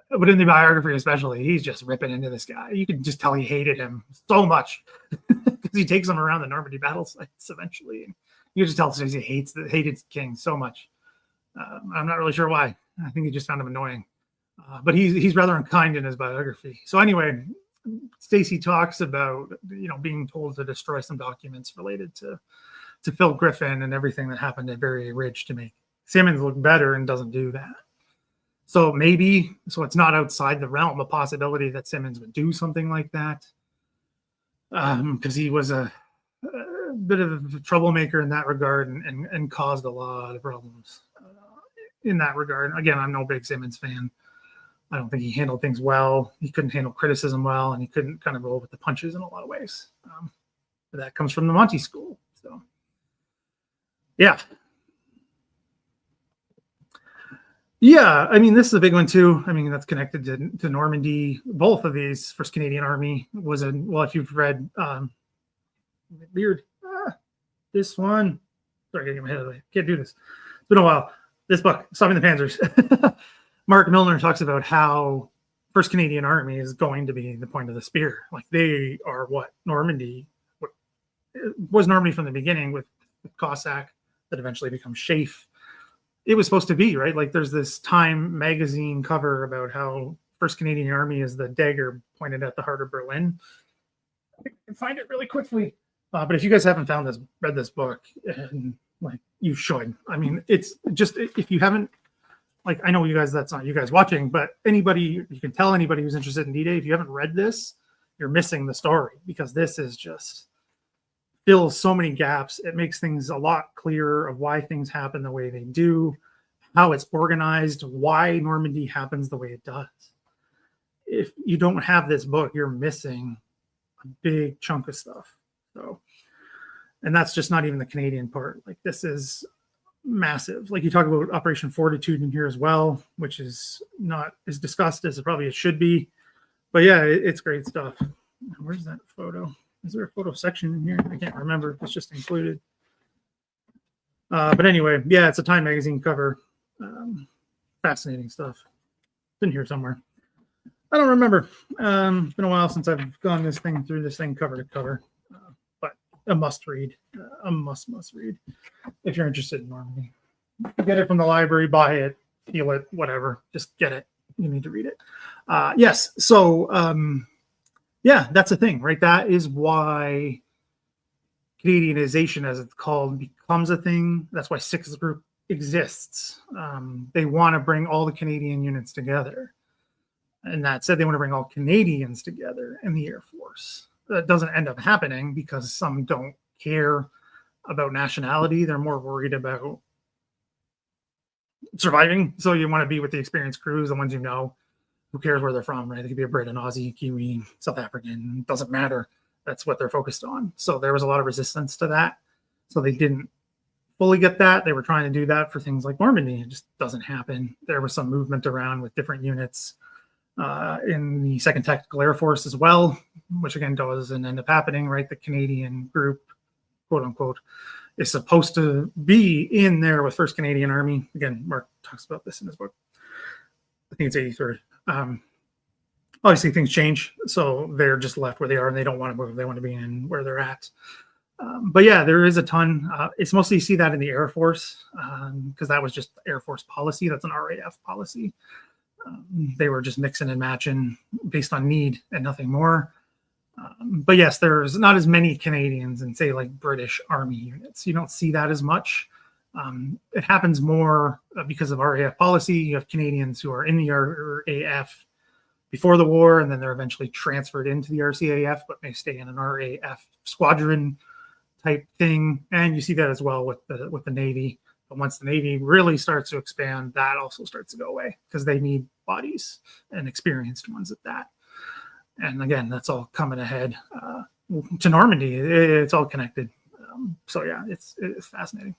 But in the biography especially, he's just ripping into this guy. You can just tell he hated him so much because he takes him around the Normandy battle sites eventually. And you can just tell he hated King so much. I'm not really sure why. I think he just found him annoying. But he's rather unkind in his biography. So anyway, Stacy talks about being told to destroy some documents related to Phil Griffin and everything that happened at Verrier Ridge to make Simmons look better, and doesn't do that. So it's not outside the realm of possibility that Simmons would do something like that, because he was a bit of a troublemaker in that regard, and caused a lot of problems in that regard. Again, I'm no big Simmons fan. I don't think he handled things well. He couldn't handle criticism well, and he couldn't kind of roll with the punches in a lot of ways. That comes from the Monty school. So, yeah. Yeah, I mean, this is a big one too. I mean, that's connected to Normandy. Both of these, First Canadian Army was in, well, if you've read weird, this one, sorry, getting my head away. Can't do this. It's been a while. This book, Stopping the Panzers. Mark Milner talks about how First Canadian Army is going to be the point of the spear. Like they are what Normandy was Normandy from the beginning with Cossack that eventually becomes Schaeff. It was supposed to be, right? Like there's this Time magazine cover about how First Canadian Army is the dagger pointed at the heart of Berlin. I think I can find it really quickly. But if you guys haven't read this book, and like you should. I mean, it's just, if you haven't, like, I know you guys, that's not you guys watching, but anybody, you can tell anybody who's interested in D-Day, if you haven't read this, you're missing the story, because this is just fills so many gaps. It makes things a lot clearer of why things happen the way they do, how it's organized, why Normandy happens the way it does. If you don't have this book, you're missing a big chunk of stuff. So, and that's just not even the Canadian part. Like this is massive. Like you talk about Operation Fortitude in here as well, which is not as discussed as it should be. But yeah, it's great stuff. Where's that photo? Is there a photo section in here? I can't remember if it's just included. But anyway, yeah, it's a Time magazine cover. Fascinating stuff. It's in here somewhere. I don't remember. It's been a while since I've gone through this thing cover to cover. But a must read. A must read. If you're interested in Normandy. Get it from the library, buy it, feel it, whatever. Just get it. You need to read it. Yes. So yeah, that's the thing, right? That is why Canadianization, as it's called, becomes a thing. That's why Sixth Group exists. They want to bring all the Canadian units together. And that said, they want to bring all Canadians together in the Air Force. That doesn't end up happening because some don't care about nationality. They're more worried about surviving. So you want to be with the experienced crews, the ones you know. Who cares where they're from, right? They could be a Brit, an Aussie, Kiwi, South African. Doesn't matter. That's what they're focused on. So there was a lot of resistance to that. So they didn't fully get that. They were trying to do that for things like Normandy. It just doesn't happen. There was some movement around with different units in the 2nd Tactical Air Force as well, which again doesn't end up happening, right? The Canadian group, quote unquote, is supposed to be in there with 1st Canadian Army. Again, Mark talks about this in his book. I think it's 83rd. Obviously things change, so they're just left where they are and they don't want to move. They want to be in where they're at. But yeah, there is a ton. It's mostly you see that in the Air Force because that was just Air Force policy. That's an RAF policy. They were just mixing and matching based on need and nothing more. But yes, there's not as many Canadians in, say, like British Army units. You don't see that as much. It happens more because of RAF policy. You have Canadians who are in the RAF before the war, and then they're eventually transferred into the RCAF, but may stay in an RAF squadron type thing. And you see that as well with the Navy. But once the Navy really starts to expand, that also starts to go away because they need bodies and experienced ones at that. And again, that's all coming ahead to Normandy. It's all connected. So yeah, it's fascinating.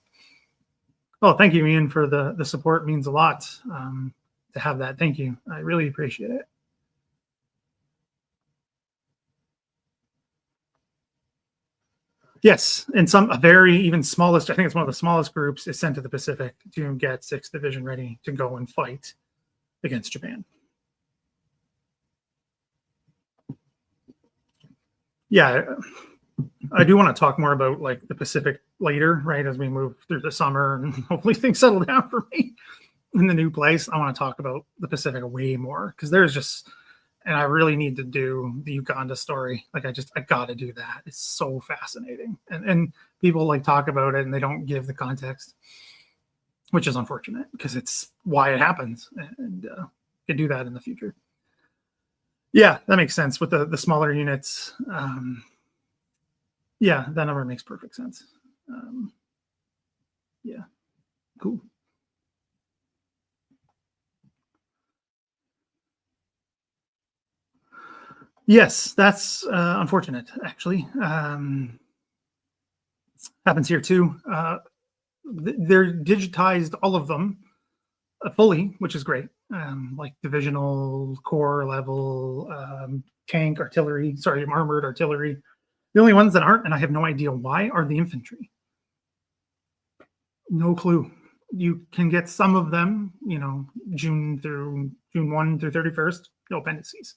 Oh, thank you, Ian, for the support. It means a lot to have that. Thank you. I really appreciate it. Yes, and a very even smallest, I think it's one of the smallest groups, is sent to the Pacific to get 6th Division ready to go and fight against Japan. Yeah, I do want to talk more about like the Pacific later, right, as we move through the summer and hopefully things settle down for me in the new place. I want to talk about the Pacific way more because there's just, and I really need to do the Uganda story. Like I got to do that. It's so fascinating. And people like talk about it and they don't give the context, which is unfortunate because it's why it happens. And could do that in the future. Yeah, that makes sense with the smaller units. Yeah, that number makes perfect sense. Yeah, cool. Yes, that's unfortunate, actually. Happens here too. They're digitized, all of them, fully, which is great. Like divisional, corps level, tank, artillery, sorry, armored artillery. The only ones that aren't, and I have no idea why, are the infantry. No clue. You can get some of them, June 1 through 31st, no appendices.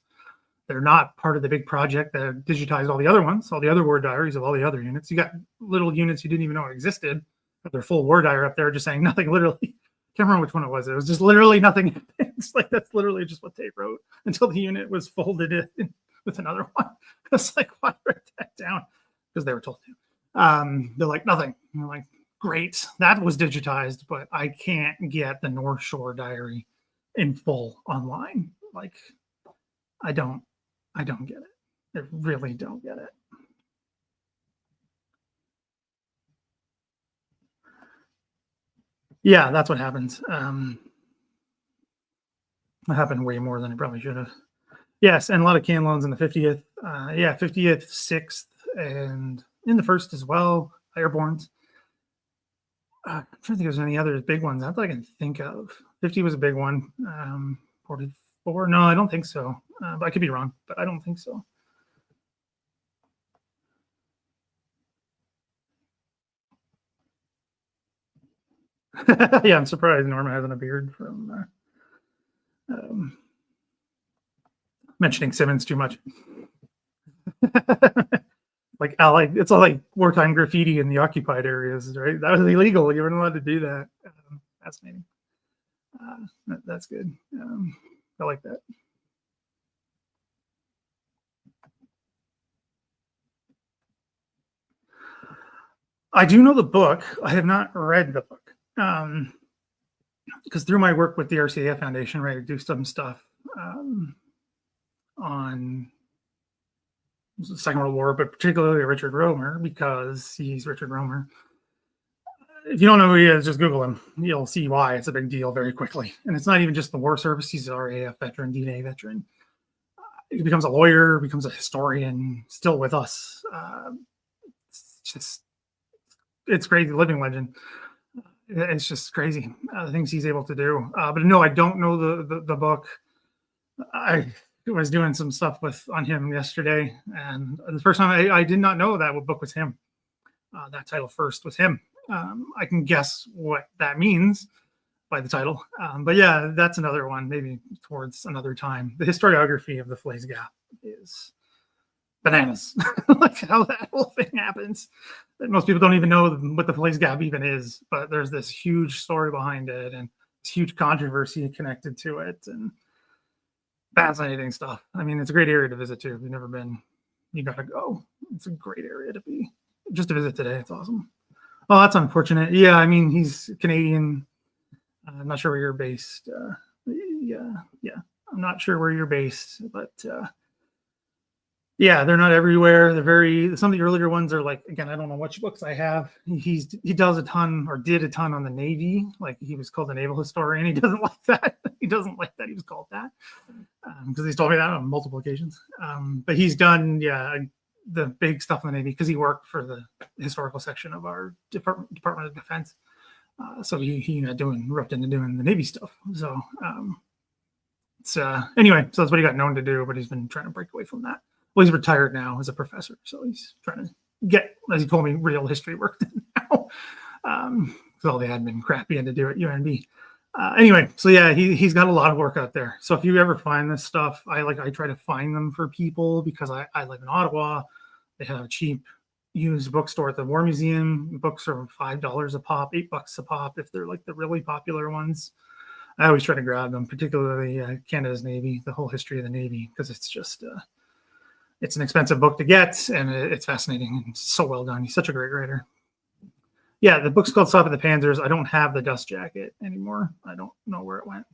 They're not part of the big project that digitized all the other ones, all the other war diaries of all the other units. You got little units you didn't even know existed, but their full war diary up there just saying nothing, literally. Can't remember which one it was. It was just literally nothing. It's like, that's literally just what they wrote until the unit was folded in with another one. It's like, why write that down? Because they were told to. They're like, nothing. And I'm like, great, that was digitized, but I can't get the North Shore diary in full online. Like, I don't get it. I really don't get it. Yeah, that's what happens. That happened way more than it probably should have. Yes, and a lot of can loans in the 50th. 50th, 6th, and in the 1st as well, airbornes. I'm trying to think if there's any other big ones. That's all I can think of. 50 was a big one. 44, no, I don't think so. But I could be wrong, but I don't think so. Yeah, I'm surprised Norma hasn't appeared from mentioning Simmons too much. Like, it's all like wartime graffiti in the occupied areas, right? That was illegal. You weren't allowed to do that. Fascinating. That's good. I like that. I do know the book. I have not read the book. Because through my work with the RCAF Foundation, right, I do some stuff on the Second World War, but particularly Richard Romer, because he's Richard Romer. If you don't know who he is, just Google him. You'll see why it's a big deal very quickly. And it's not even just the war service. He's an RAF veteran, D-Day veteran. He becomes a lawyer, becomes a historian, still with us. It's crazy, living legend. It's just crazy, the things he's able to do. But no, I don't know the book. I was doing some stuff on him yesterday, and the first time I did not know that book was him. That title first was him. I can guess what that means by the title. But yeah, that's another one, maybe towards another time. The historiography of the Falaise Gap is bananas. Like how that whole thing happens. Most people don't even know what the Falaise Gap even is, but there's this huge story behind it and this huge controversy connected to it, and fascinating stuff. I mean, it's a great area to visit too. If you've never been, you gotta go. It's a great area to be. Just to visit today, it's awesome. Oh, that's unfortunate. Yeah, I mean, he's Canadian. I'm not sure where you're based. Yeah, I'm not sure where you're based, but yeah, they're not everywhere. They're very. Some of the earlier ones are like, again, I don't know which books I have. He does a ton, or did a ton on the Navy. Like, he was called a naval historian. He doesn't like that. He doesn't like that he was called that, because he's told me that on multiple occasions. But he's done, the big stuff in the Navy because he worked for the historical section of our Department of Defense. So he roped into doing the Navy stuff. So it's anyway, so that's what he got known to do, but he's been trying to break away from that. Well, he's retired now as a professor, so he's trying to get, as he told me, real history work now. Because all the admin crap he had to do at UNB. Anyway, so yeah, he's got a lot of work out there. So if you ever find this stuff, I try to find them for people because I live in Ottawa. They have a cheap used bookstore at the War Museum. Books are $5 a pop, $8 a pop if they're like the really popular ones. I always try to grab them, particularly Canada's Navy, the whole history of the Navy, because it's just it's an expensive book to get, and it's fascinating and so well done. He's such a great writer. Yeah, the book's called Stop at the Panzers. I don't have the dust jacket anymore. I don't know where it went.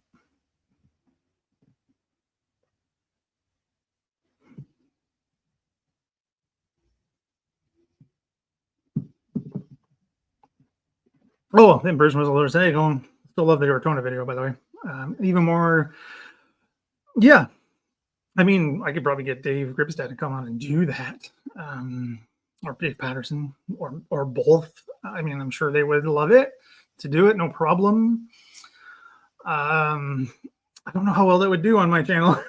Oh, the Immersion was a little say going. Still love the Ortona video, by the way. Even more, yeah. I mean, I could probably get Dave Gripstad to come on and do that, or Dave Patterson, or both. I mean, I'm sure they would love it to do it, no problem. I don't know how well that would do on my channel.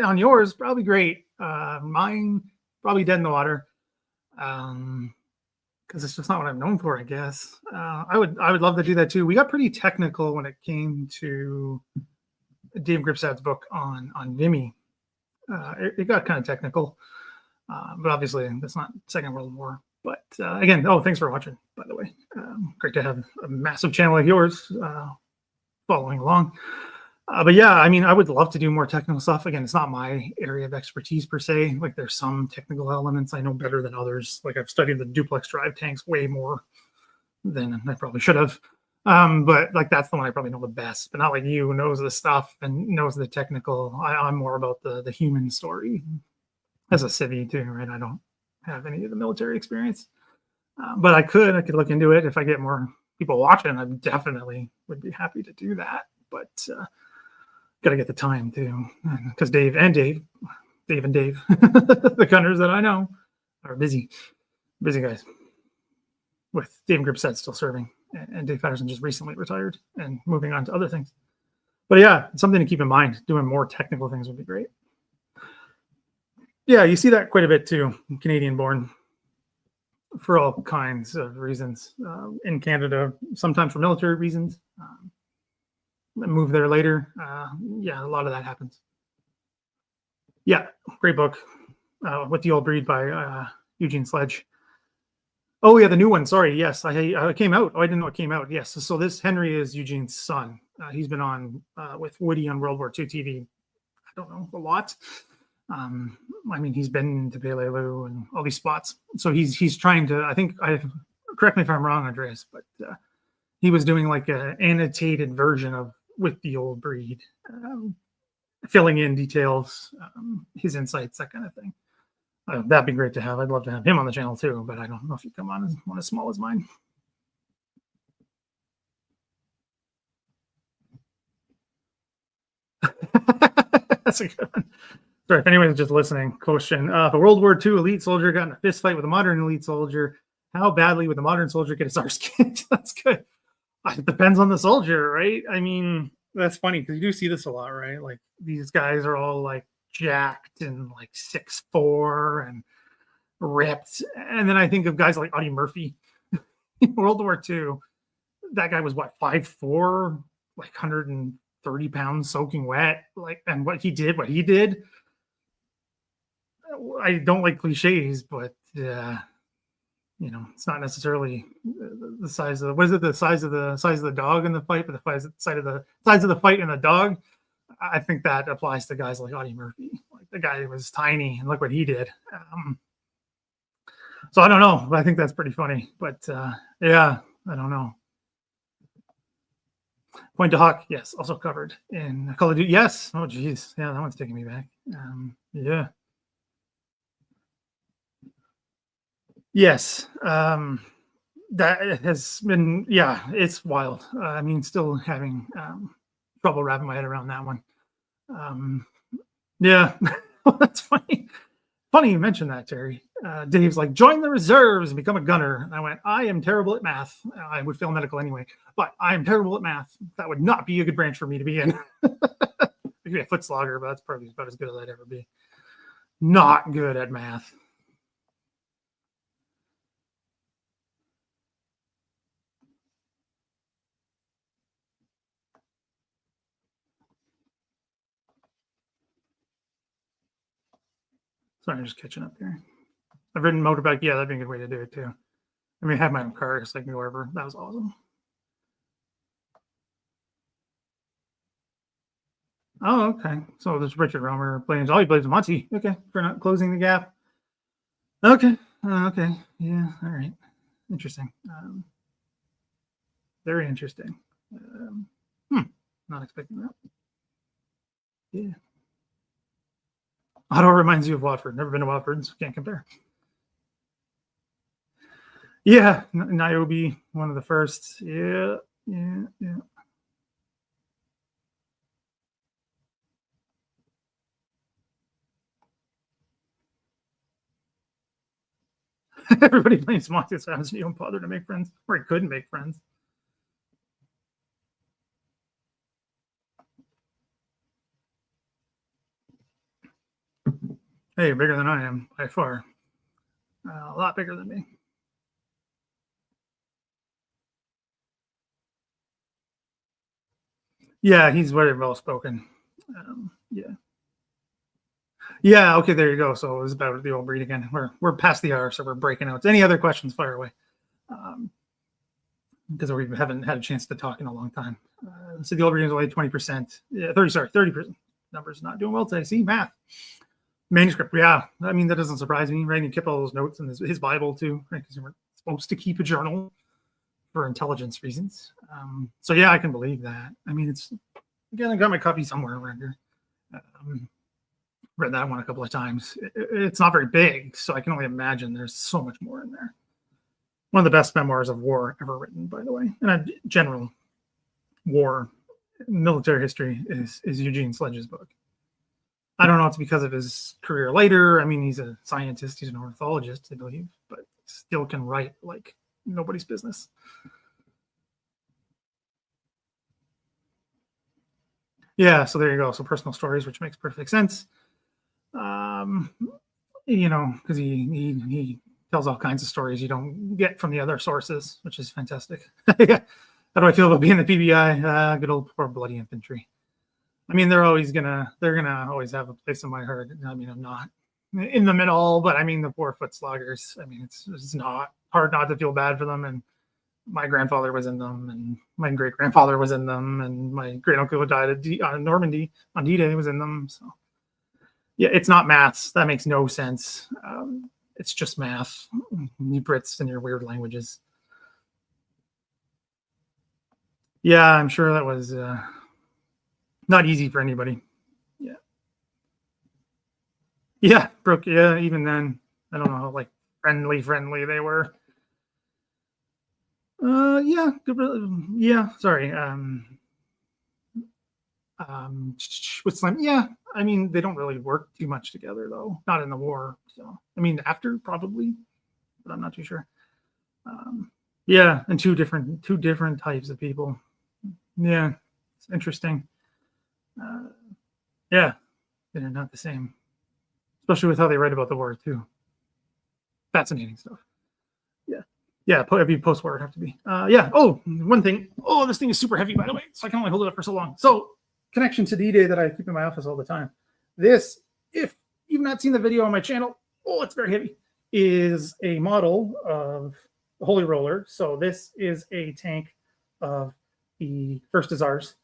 On yours, probably great. Mine, probably dead in the water. Because it's just not what I'm known for, I guess. I would love to do that too. We got pretty technical when it came to Dave Gripstad's book on Vimy. It got kind of technical, but obviously that's not Second World War. But again, thanks for watching, by the way. Great to have a massive channel like yours following along. But yeah, I mean, I would love to do more technical stuff. Again, it's not my area of expertise per se. Like there's some technical elements I know better than others. Like I've studied the duplex drive tanks way more than I probably should have. But like that's the one I probably know the best. But not like you, who knows the stuff and knows the technical. I'm more about the human story as a civvy too, right? I don't have any of the military experience. But I could look into it if I get more people watching. I definitely would be happy to do that. But got to get the time too, because Dave, the gunners that I know are busy guys. With Dave Gripstad still serving, and Dave Patterson just recently retired and moving on to other things. But yeah, it's something to keep in mind. Doing more technical things would be great. Yeah, you see that quite a bit too, Canadian-born, for all kinds of reasons. In Canada, sometimes for military reasons. Move there later. Yeah, a lot of that happens. Yeah, great book. With the Old Breed by Eugene Sledge. Oh yeah, the new one. Sorry, yes, I came out. Oh, I didn't know it came out. Yes, so this Henry is Eugene's son. He's been on with Woody on World War II TV. I don't know, a lot. I mean, he's been to Peleliu and all these spots. So he's trying to. I think correct me if I'm wrong, Andreas, but he was doing like an annotated version of With the Old Breed, filling in details, his insights, that kind of thing. That'd be great to have. I'd love to have him on the channel too, but I don't know if he'd come on as one as small as mine. That's a good one. Sorry, if anyone's just listening, question. If a World War II elite soldier got in a fist fight with a modern elite soldier, how badly would the modern soldier get his arse kicked? That's good. It depends on the soldier, right? I mean, that's funny because you do see this a lot, right? Like these guys are all like jacked and like 6'4" and ripped. And then I think of guys like Audie Murphy in World War II. That guy was what, 5'4", like 130 pounds soaking wet. Like, and what he did. I don't like cliches, but you know, it's not necessarily the size of the size of the dog in the fight, but the size of the fight in the dog. I think that applies to guys like Audie Murphy. Like the guy was tiny, and look what he did. So I don't know, but I think that's pretty funny. But yeah, I don't know. Point to Hawk, yes, also covered in Call of Duty. Yes. Oh, geez. Yeah, that one's taking me back. Yeah. Yes. That has been, yeah, it's wild. I mean, still having trouble wrapping my head around that one. Yeah, that's funny. Funny you mentioned that, Terry. Dave's like, join the reserves and become a gunner. And I went, I am terrible at math. I would fail medical anyway, but I am terrible at math. That would not be a good branch for me to be in. I could be a foot slogger, but that's probably about as good as I'd ever be. Not good at math. Sorry, I'm just catching up here. I've ridden motorbike. Yeah, that'd be a good way to do it too. I mean, I have my own car, so I can go wherever. That was awesome. Oh, okay. So there's Richard Romer playing. Oh, he plays Monty. Okay, for not closing the gap. Okay. Okay. Yeah. All right. Interesting. Very interesting. Not expecting that. Yeah. Ottawa reminds you of Watford. Never been to Watford, so can't compare. Yeah, Niobe, one of the first. Yeah. Everybody blames Monty Savage. You don't bother to make friends, or he couldn't make friends. Hey, bigger than I am by far. A lot bigger than me. Yeah, he's very well spoken. Yeah. Yeah, okay, there you go. So it was about the old breed again. We're past the hour, so we're breaking out. Any other questions, fire away. Because we haven't had a chance to talk in a long time. So the old breed is only 20%. Yeah, 30%. Numbers not doing well today. See, math. Manuscript, yeah. I mean, that doesn't surprise me, right? He kept all those notes in his Bible too, right? Because you weren't supposed to keep a journal for intelligence reasons. So yeah, I can believe that. I mean, it's, again, I got my copy somewhere around here. Read that one a couple of times. It's not very big, so I can only imagine there's so much more in there. One of the best memoirs of war ever written, by the way. And a general war, military history is Eugene Sledge's book. I don't know if it's because of his career later. I mean, he's a scientist, he's an ornithologist, I believe, but still can write like nobody's business. Yeah, so there you go. So personal stories, which makes perfect sense. You know, because he tells all kinds of stories you don't get from the other sources, which is fantastic. Yeah. How do I feel about being the PBI? Good old poor bloody infantry. I mean, they're gonna always have a place in my heart. I mean, I'm not in them at all, but I mean, the poor foot sloggers. I mean, it's not hard not to feel bad for them. And my grandfather was in them, and my great grandfather was in them, and my great uncle who died at Normandy on D-Day was in them. So yeah, it's not maths. That makes no sense. It's just math. You Brits and your weird languages. Yeah, I'm sure that was not easy for anybody. Yeah. Yeah, Brooke. Yeah, even then, I don't know how like friendly they were. Yeah, good. Yeah, sorry. With Slim, yeah. I mean, they don't really work too much together though. Not in the war. So, I mean, after probably, but I'm not too sure. Yeah, and two different types of people. Yeah, it's interesting. Yeah, they're not the same, especially with how they write about the war too. Fascinating stuff. Yeah, yeah. It'd be post-war. It'd have to be. Yeah. Oh, one thing. Oh, this thing is super heavy, by the way, so I can only hold it up for so long. So, connection to D-Day that I keep in my office all the time. This, if you've not seen the video on my channel, oh, it's very heavy. Is a model of the Holy Roller. So this is a tank of the First Hussars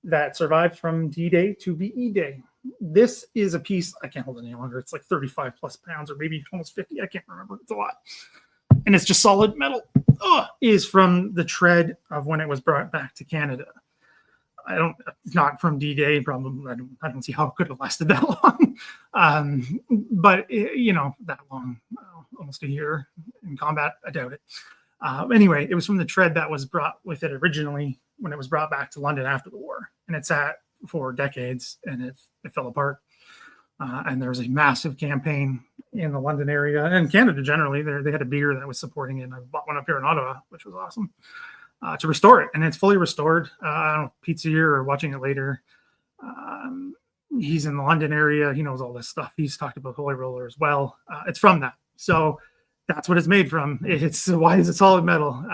that survived from D-Day to VE Day. This is a piece, I can't hold it any longer. It's like 35 plus pounds or maybe almost 50. I can't remember. It's a lot. And it's just solid metal. Is from the tread of when it was brought back to Canada. Not from D-Day. Probably, I don't see how it could have lasted that long. But you know, that long, almost a year in combat, I doubt it. Anyway, it was from the tread that was brought with it originally when it was brought back to London after the war, and it sat for decades, and it fell apart. And there was a massive campaign in the London area and Canada generally. They had a beer that was supporting it. And I bought one up here in Ottawa, which was awesome, to restore it. And it's fully restored. I don't know, Pete's here or watching it later. He's in the London area. He knows all this stuff. He's talked about Holy Roller as well. It's from that. So that's what it's made from. It's why is it solid metal?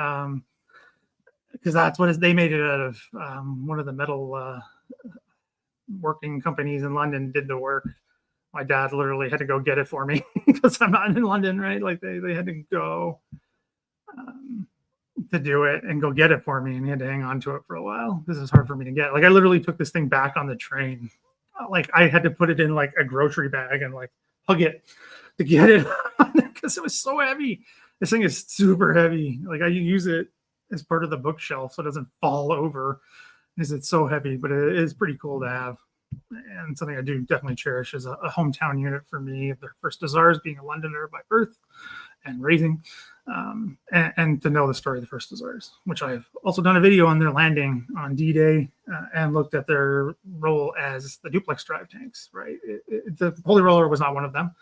Because that's what they made it out of. One of the metal working companies in London did the work. My dad literally had to go get it for me because I'm not in London, right? Like they had to go to do it and go get it for me, and he had to hang on to it for a while. This is hard for me to get. Like I literally took this thing back on the train. Like I had to put it in like a grocery bag and like hug it to get it because it was so heavy. This thing is super heavy. Like I use it as part of the bookshelf so it doesn't fall over because it's so heavy, but it is pretty cool to have. And something I do definitely cherish is a hometown unit for me of the First Hussars, being a Londoner by birth and raising, and to know the story of the First Hussars, which I've also done a video on their landing on D-Day and looked at their role as the duplex drive tanks, right? The Holy Roller was not one of them.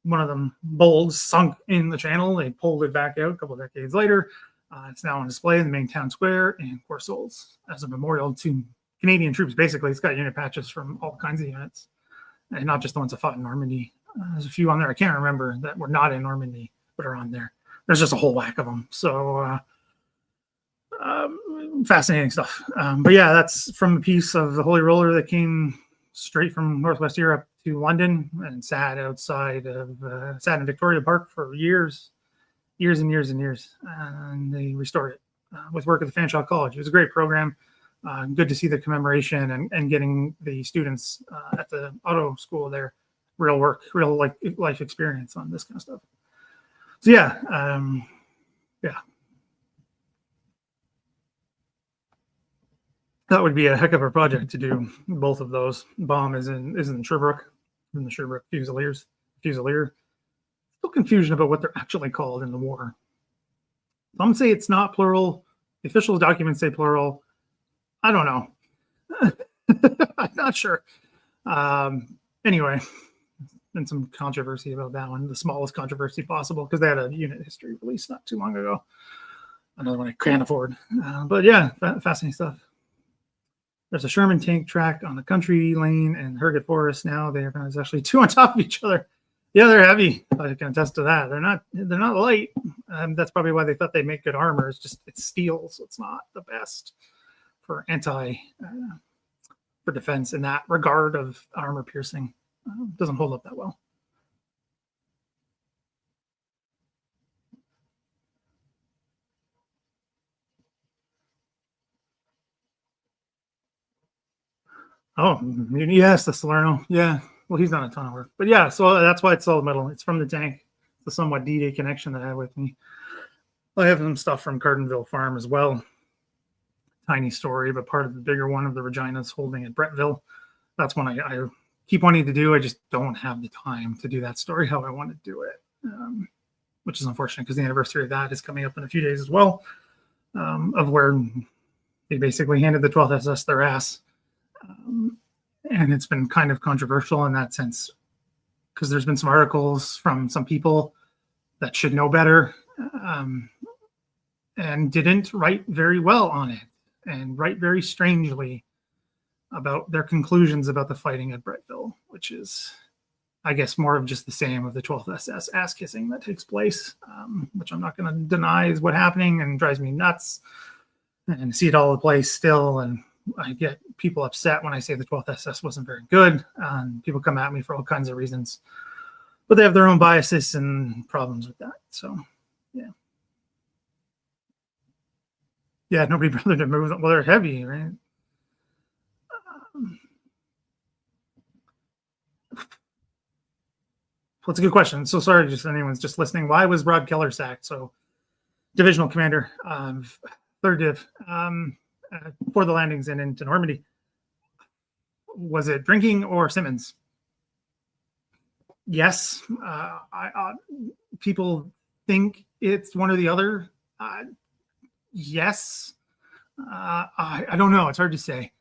one of them bulged, sunk in the channel. They pulled it back out a couple of decades later. It's now on display in the main town square in Courseulles as a memorial to Canadian troops. Basically, it's got unit patches from all kinds of units, and not just the ones that fought in Normandy. There's a few on there I can't remember that were not in Normandy, but are on there. There's just a whole whack of them. So fascinating stuff. But yeah, that's from a piece of the Holy Roller that came straight from Northwest Europe to London and sat outside of sat in Victoria Park for years and years and years. And they restored it with work at the Fanshawe College. It was a great program. Good to see the commemoration and getting the students at the auto school there real work, real life experience on this kind of stuff. So yeah, that would be a heck of a project to do both of those. Bomb is in Sherbrooke, in the Sherbrooke Fusiliers. Still confusion about what they're actually called in the war. Some say it's not plural. The official documents say plural. I don't know. I'm not sure. Anyway, been some controversy about that one. The smallest controversy possible because they had a unit history release not too long ago. Another one I can't afford. But yeah, fascinating stuff. There's a Sherman tank track on the country lane and Herget Forest now. There's actually two on top of each other. Yeah, they're heavy. I can attest to that. They're not light. That's probably why they thought they'd make good armor. It's steel, so it's not the best for for defense in that regard of armor piercing. Doesn't hold up that well. Oh, yes, the Salerno. Yeah. Well, he's done a ton of work. But yeah, so that's why it's solid metal. It's from the tank. It's a somewhat D-Day connection that I have with me. I have some stuff from Cardenville Farm as well. Tiny story, but part of the bigger one of the Reginas holding at Brettville. That's one I keep wanting to do. I just don't have the time to do that story how I want to do it, which is unfortunate because the anniversary of that is coming up in a few days as well, of where they basically handed the 12th SS their ass. And it's been kind of controversial in that sense because there's been some articles from some people that should know better and didn't write very well on it and write very strangely about their conclusions about the fighting at Brettville, which is, I guess, more of just the same of the 12th SS ass kissing that takes place, which I'm not going to deny is what's happening and drives me nuts and see it all in place still. And I get people upset when I say the 12th SS wasn't very good. People come at me for all kinds of reasons, but they have their own biases and problems with that. So, yeah. Yeah, nobody bothered to move them. Well, they're heavy, right? Well, it's a good question. So sorry, just anyone's just listening. Why was Rob Keller sacked? So, divisional commander, 3rd Div, for the landings and into Normandy. Was it drinking or Simmons? Yes. People think it's one or the other. Yes. I don't know. It's hard to say.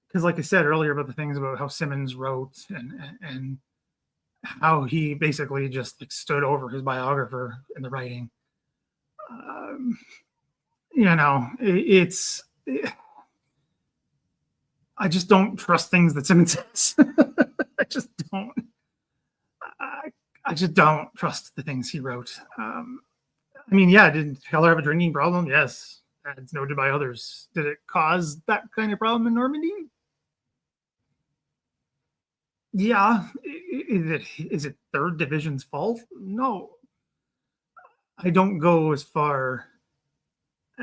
Because like I said earlier about the things about how Simmons wrote and how he basically just like stood over his biographer in the writing. I just don't trust things that Simmons says. I just don't. I just don't trust the things he wrote. I mean, yeah, did Keller have a drinking problem? Yes, that's noted by others. Did it cause that kind of problem in Normandy? Yeah. Is it 3rd Division's fault? No. I don't go as far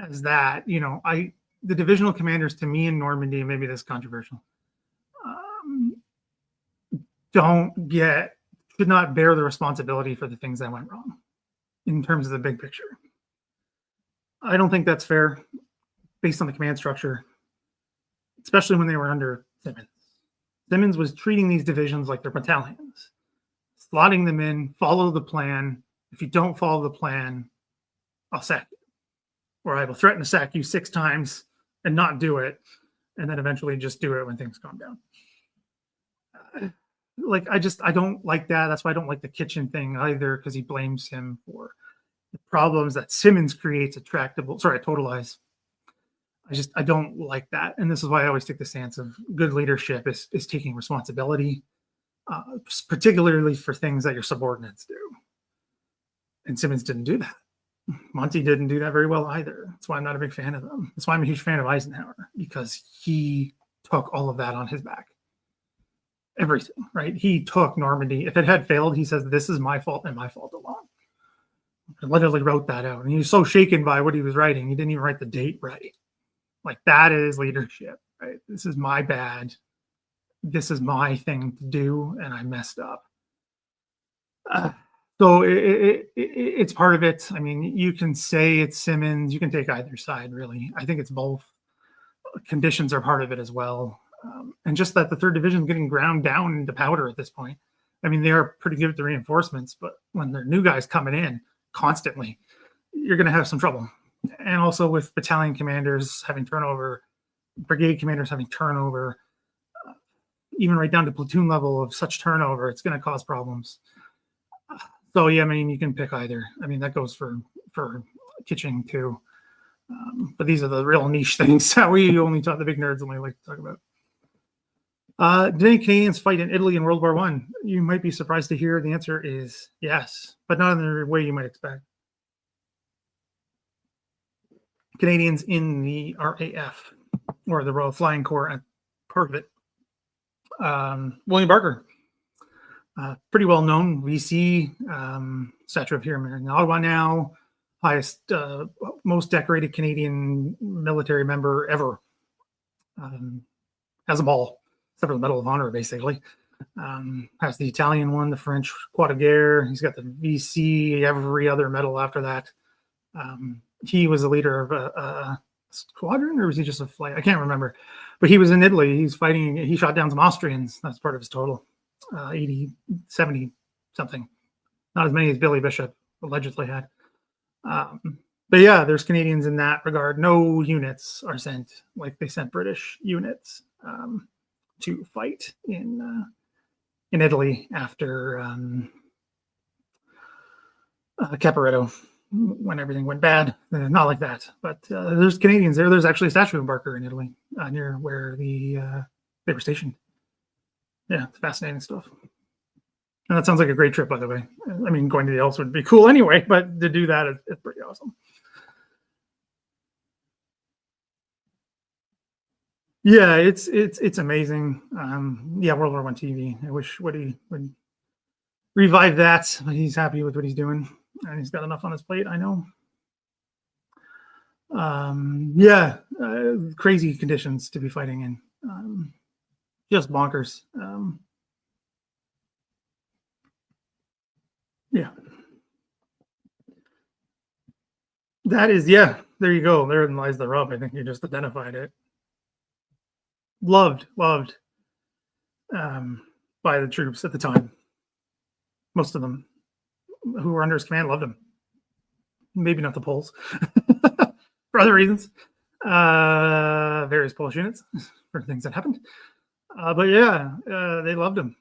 as that. The divisional commanders to me in Normandy, maybe this is controversial, should not bear the responsibility for the things that went wrong in terms of the big picture. I don't think that's fair based on the command structure, especially when they were under Simmons. Simmons was treating these divisions like they're battalions, slotting them in, follow the plan. If you don't follow the plan, I'll sack you. Or I will threaten to sack you 6 times and not do it, and then eventually just do it when things calm down. like I don't like that. That's why I don't like the kitchen thing either, because he blames him for the problems that Simmons creates at Tractable. Sorry, at Total Eyes. I don't like that, and this is why I always take the stance of good leadership is taking responsibility, uh, particularly for things that your subordinates do. And Simmons didn't do that. Monty didn't do that very well either. That's why I'm not a big fan of them. That's why I'm a huge fan of Eisenhower, because he took all of that on his back. Everything, right? He took Normandy. If it had failed, he says, this is my fault and my fault alone. I literally wrote that out. And he was so shaken by what he was writing, he didn't even write the date right. Like, that is leadership, right? This is my bad. This is my thing to do, and I messed up. So it's part of it. I mean, you can say it's Simmons. You can take either side, really. I think it's both. Conditions are part of it as well. And just that the 3rd Division is getting ground down into powder at this point. I mean, they are pretty good at the reinforcements, but when there are new guys coming in constantly, you're going to have some trouble. And also with battalion commanders having turnover, brigade commanders having turnover, even right down to platoon level of such turnover, it's going to cause problems. So, yeah, I mean, you can pick either. I mean, that goes for kitchen too. But these are the real niche things that we only taught the big nerds only like to talk about. Did any Canadians fight in Italy in World War I? You might be surprised to hear the answer is yes, but not in the way you might expect. Canadians in the RAF, or the Royal Flying Corps, part of it. William Barker, pretty well known VC, statue of him in Ottawa now, highest, most decorated Canadian military member ever. Has them all, except for the Medal of Honor, basically. Has the Italian one, the French Croix de Guerre. He's got the VC, every other medal after that. He was the leader of a squadron, or was he just a flight? I can't remember. But he was in Italy. He's fighting. He shot down some Austrians. That's part of his total. 80, 70 something. Not as many as Billy Bishop allegedly had. But yeah, there's Canadians in that regard. No units are sent like they sent British units to fight in Italy after Caporetto, when everything went bad. Not like that, but there's Canadians there. There's actually a statue of Barker in Italy near where they were stationed. Yeah, it's fascinating stuff. And that sounds like a great trip, by the way. I mean, going to the Alps would be cool anyway, but to do that, it's pretty awesome. Yeah, it's amazing. Yeah, World War I TV. I wish Woody would revive that, but he's happy with what he's doing, and he's got enough on his plate, I know. Yeah, crazy conditions to be fighting in. Just bonkers. Yeah. That is, yeah, there you go. Therein lies the rub. I think you just identified it. Loved by the troops at the time. Most of them who were under his command loved him. Maybe not the Poles for other reasons. Various Polish units for things that happened. But yeah, they loved him.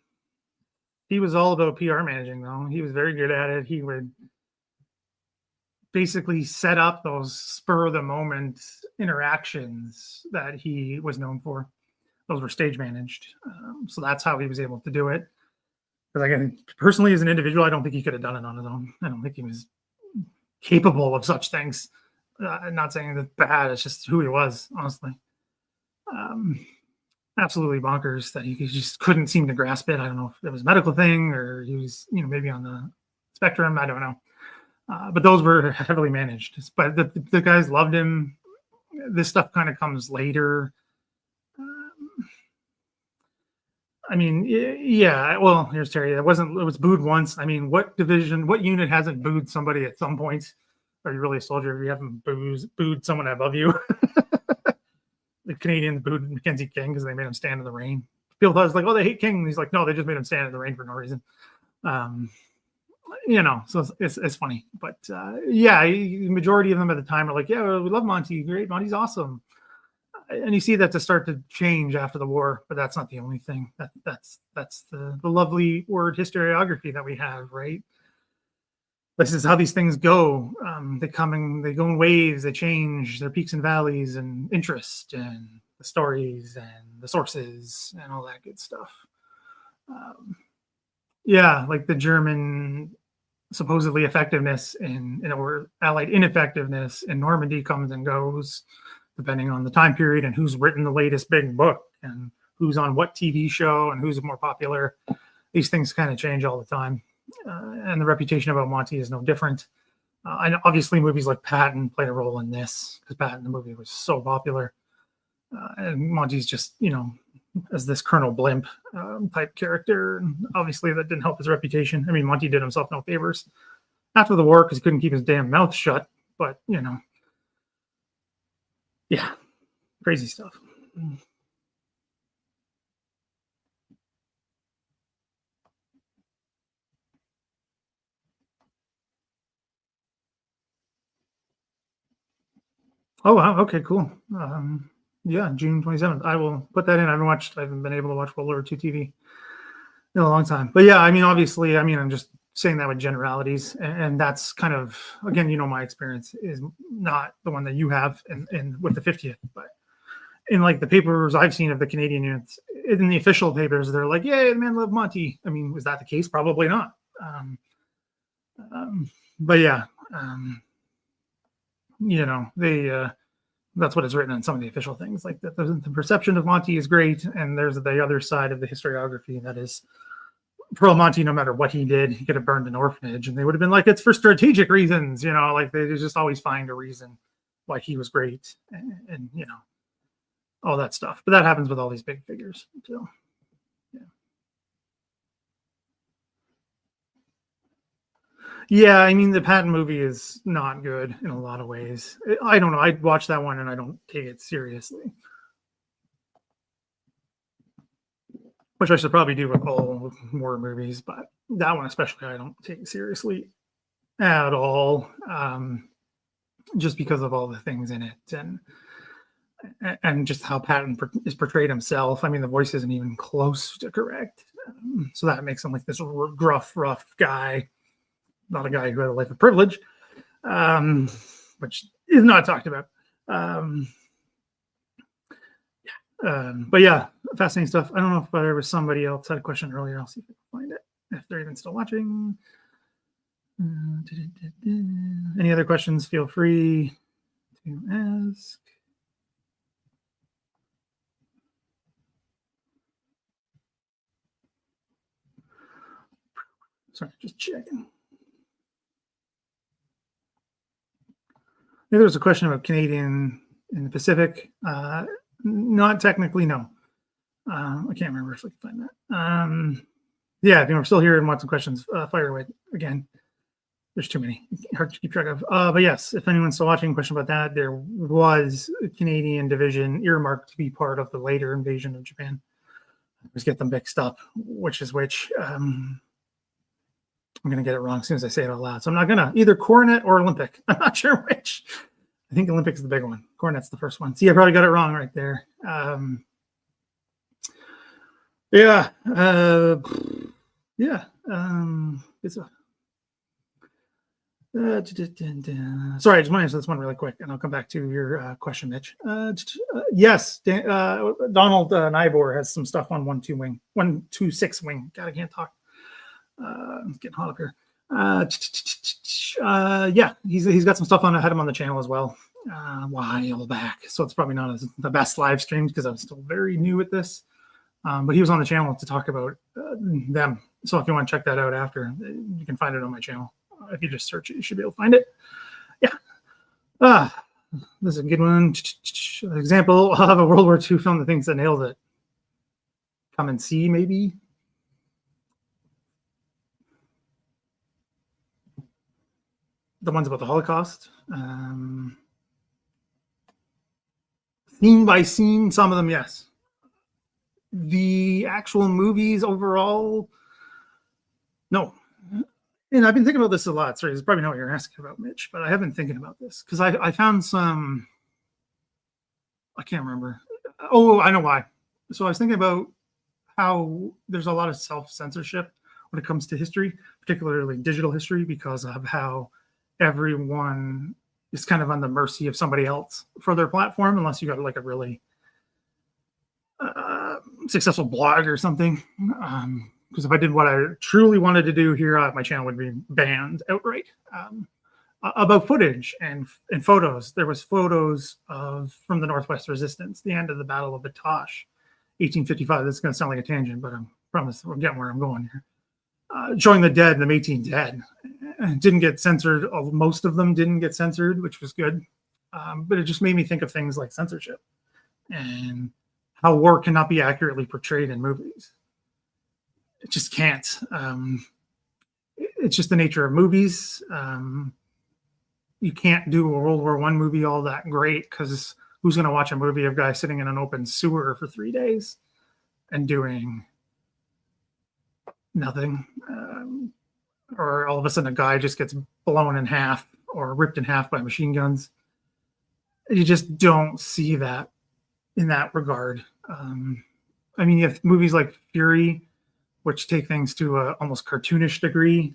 He was all about PR managing, though. He was very good at it. He would basically set up those spur of the moment interactions that he was known for. Those were stage managed. So that's how he was able to do it. Because again, personally, as an individual, I don't think he could have done it on his own. I don't think he was capable of such things. I'm not saying that bad. It's just who he was, honestly. Absolutely bonkers that he just couldn't seem to grasp it. I don't know if it was a medical thing or he was, maybe on the spectrum. I don't know. But those were heavily managed. But the guys loved him. This stuff kind of comes later. I mean, yeah. Well, here's Terry. It was booed once. I mean, what unit hasn't booed somebody at some point? Are you really a soldier if you haven't booed someone above you? The Canadians booed Mackenzie King because they made him stand in the rain. People thought it was like, oh, they hate King. And he's like, no, they just made him stand in the rain for no reason. So it's funny. But yeah, the majority of them at the time are like, yeah, we love Monty. Great. Monty's awesome. and you see that to start to change after the war, but that's not the only thing. That's the lovely word historiography that we have, right? This is how these things go. They go in waves, they change, their peaks and valleys, and interest, and the stories, and the sources, and all that good stuff. Yeah, like the German supposedly effectiveness or Allied ineffectiveness in Normandy comes and goes depending on the time period and who's written the latest big book and who's on what TV show and who's more popular. These things kind of change all the time. And the reputation of Monty is no different. And obviously movies like Patton played a role in this because Patton, the movie, was so popular. And Monty's just, as this Colonel Blimp type character. And obviously that didn't help his reputation. I mean, Monty did himself no favors after the war because he couldn't keep his damn mouth shut. But, yeah, crazy stuff. Oh, wow. Okay, cool. Yeah, June 27th. I will put that in. I haven't been able to watch World War II TV in a long time. But yeah, I mean, obviously, I'm just saying that with generalities. And that's kind of, again, my experience is not the one that you have in with the 50th. But in like the papers I've seen of the Canadian units, in the official papers, they're like, "Yay, the men love Monty." I mean, was that the case? Probably not. But yeah, they that's what is written in some of the official things. Like that, the perception of Monty is great, and there's the other side of the historiography that is pro Monty. No matter what he did, he could have burned an orphanage, and they would have been like, "It's for strategic reasons." Like they just always find a reason why he was great, and all that stuff. But that happens with all these big figures. So, yeah. Yeah, I mean, the Patton movie is not good in a lot of ways. I don't know. I watched that one and I don't take it seriously, which I should probably do with all war movies, but that one especially I don't take seriously at all, just because of all the things in it and just how Patton is portrayed himself. I mean, the voice isn't even close to correct, so that makes him like this gruff, rough guy. Not a guy who had a life of privilege, which is not talked about. But yeah, fascinating stuff. I don't know if there was somebody else had a question earlier. I'll see if I can find it, if they're even still watching. Any other questions, feel free to ask. Sorry, just checking. There was a question about Canadian in the Pacific. Not technically, no. I can't remember if I can find that. Yeah, if you're still here and want some questions, fire away again. There's too many. Hard to keep track of. But yes, if anyone's still watching, question about that, there was a Canadian division earmarked to be part of the later invasion of Japan. Just get them mixed up, which is which. I'm going to get it wrong as soon as I say it out loud. So I'm not going to either Cornet or Olympic. I'm not sure which. I think Olympic's the big one. Cornet's the first one. See, I probably got it wrong right there. Yeah. Yeah. It's a. Sorry, I just want to answer this one really quick, and I'll come back to your question, Mitch. Yes, Donald Nibor has some stuff on 126 wing. God, I can't talk. It's getting hot up here. Yeah, he's got some stuff on. I had him on the channel as well a while back, so it's probably not the best live streams because I'm still very new at this. But he was on the channel to talk about them. So if you want to check that out after, you can find it on my channel. If you just search it, you should be able to find it. Yeah. This is a good one. Example of a World War II film that thinks that nails it. Come and See, maybe. The ones about the Holocaust. Scene by scene, some of them, yes. The actual movies overall, no. And I've been thinking about this a lot. Sorry, it's probably not what you're asking about, Mitch, but I have been thinking about this because I found some I can't remember. Oh, I know why. So I was thinking about how there's a lot of self-censorship when it comes to history, particularly digital history, because of how everyone is kind of on the mercy of somebody else for their platform, unless you got like a really successful blog or something. Because if I did what I truly wanted to do here, my channel would be banned outright. About footage and photos. There was photos from the Northwest Resistance, the end of the Battle of Batoche, 1855. This is going to sound like a tangent, but I promise we're getting where I'm going here. Showing the dead, the Métis dead. It didn't get censored. Most of them didn't get censored, which was good. But it just made me think of things like censorship and how war cannot be accurately portrayed in movies. It just can't. It's just the nature of movies. You can't do a World War I movie all that great, because who's going to watch a movie of guys sitting in an open sewer for 3 days and doing nothing? Or all of a sudden a guy just gets blown in half or ripped in half by machine guns. You just don't see that in that regard. I mean, you have movies like Fury, which take things to a almost cartoonish degree.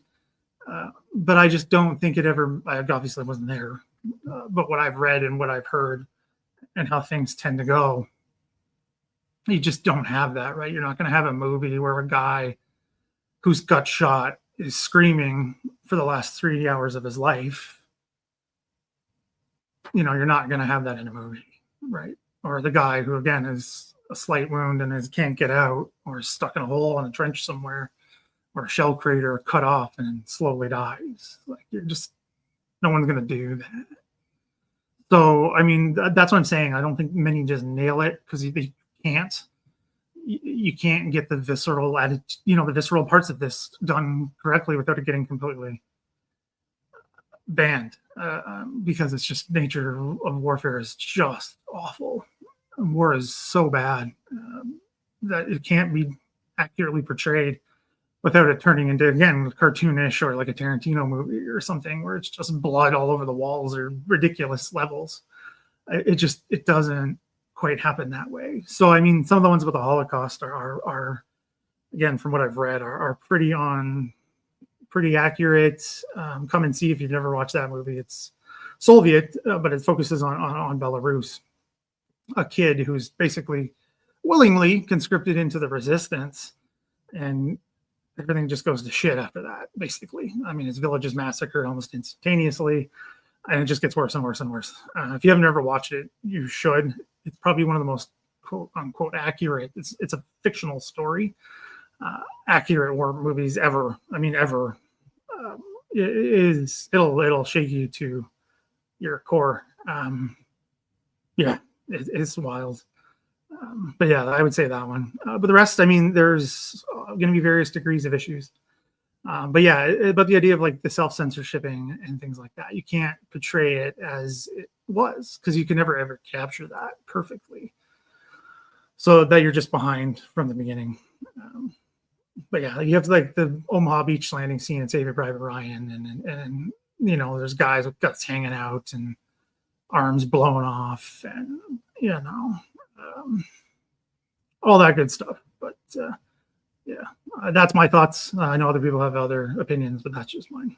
But I just don't think it ever, I obviously wasn't there, but what I've read and what I've heard and how things tend to go, you just don't have that, right? You're not going to have a movie where a guy who's got shot is screaming for the last 3 hours of his life. You know, you're not going to have that in a movie, right? Or the guy who, again, is a slight wound and can't get out, or is stuck in a hole in a trench somewhere, or a shell crater cut off and slowly dies. Like, you're just, no one's going to do that. So, I mean, that's what I'm saying. I don't think many just nail it, because they can't. You can't get the visceral the visceral parts of this done correctly without it getting completely banned, because it's just nature of warfare is just awful. War is so bad that it can't be accurately portrayed without it turning into, again, cartoonish or like a Tarantino movie or something where it's just blood all over the walls or ridiculous levels. It doesn't quite happen that way. So, I mean, some of the ones about the Holocaust are again, from what I've read, are pretty accurate. Come and see if you've never watched that movie. It's Soviet, but it focuses on Belarus, a kid who's basically willingly conscripted into the resistance, and everything just goes to shit after that, basically. I mean, his village is massacred almost instantaneously, and it just gets worse and worse and worse. If you haven't ever watched it, you should. It's probably one of the most quote unquote accurate. It's a fictional story, accurate war movies ever. I mean, ever. It'll shake you to your core. Yeah, it's wild. But yeah, I would say that one. But the rest, I mean, there's going to be various degrees of issues. But yeah, but the idea of like the self-censorshiping and things like that, you can't portray it as it was, because you can never ever capture that perfectly. So that you're just behind from the beginning. But yeah, you have like the Omaha Beach landing scene in Saving Private Ryan, and you know, there's guys with guts hanging out and arms blown off, and you know, all that good stuff. But yeah, that's my thoughts. I know other people have other opinions, but that's just mine.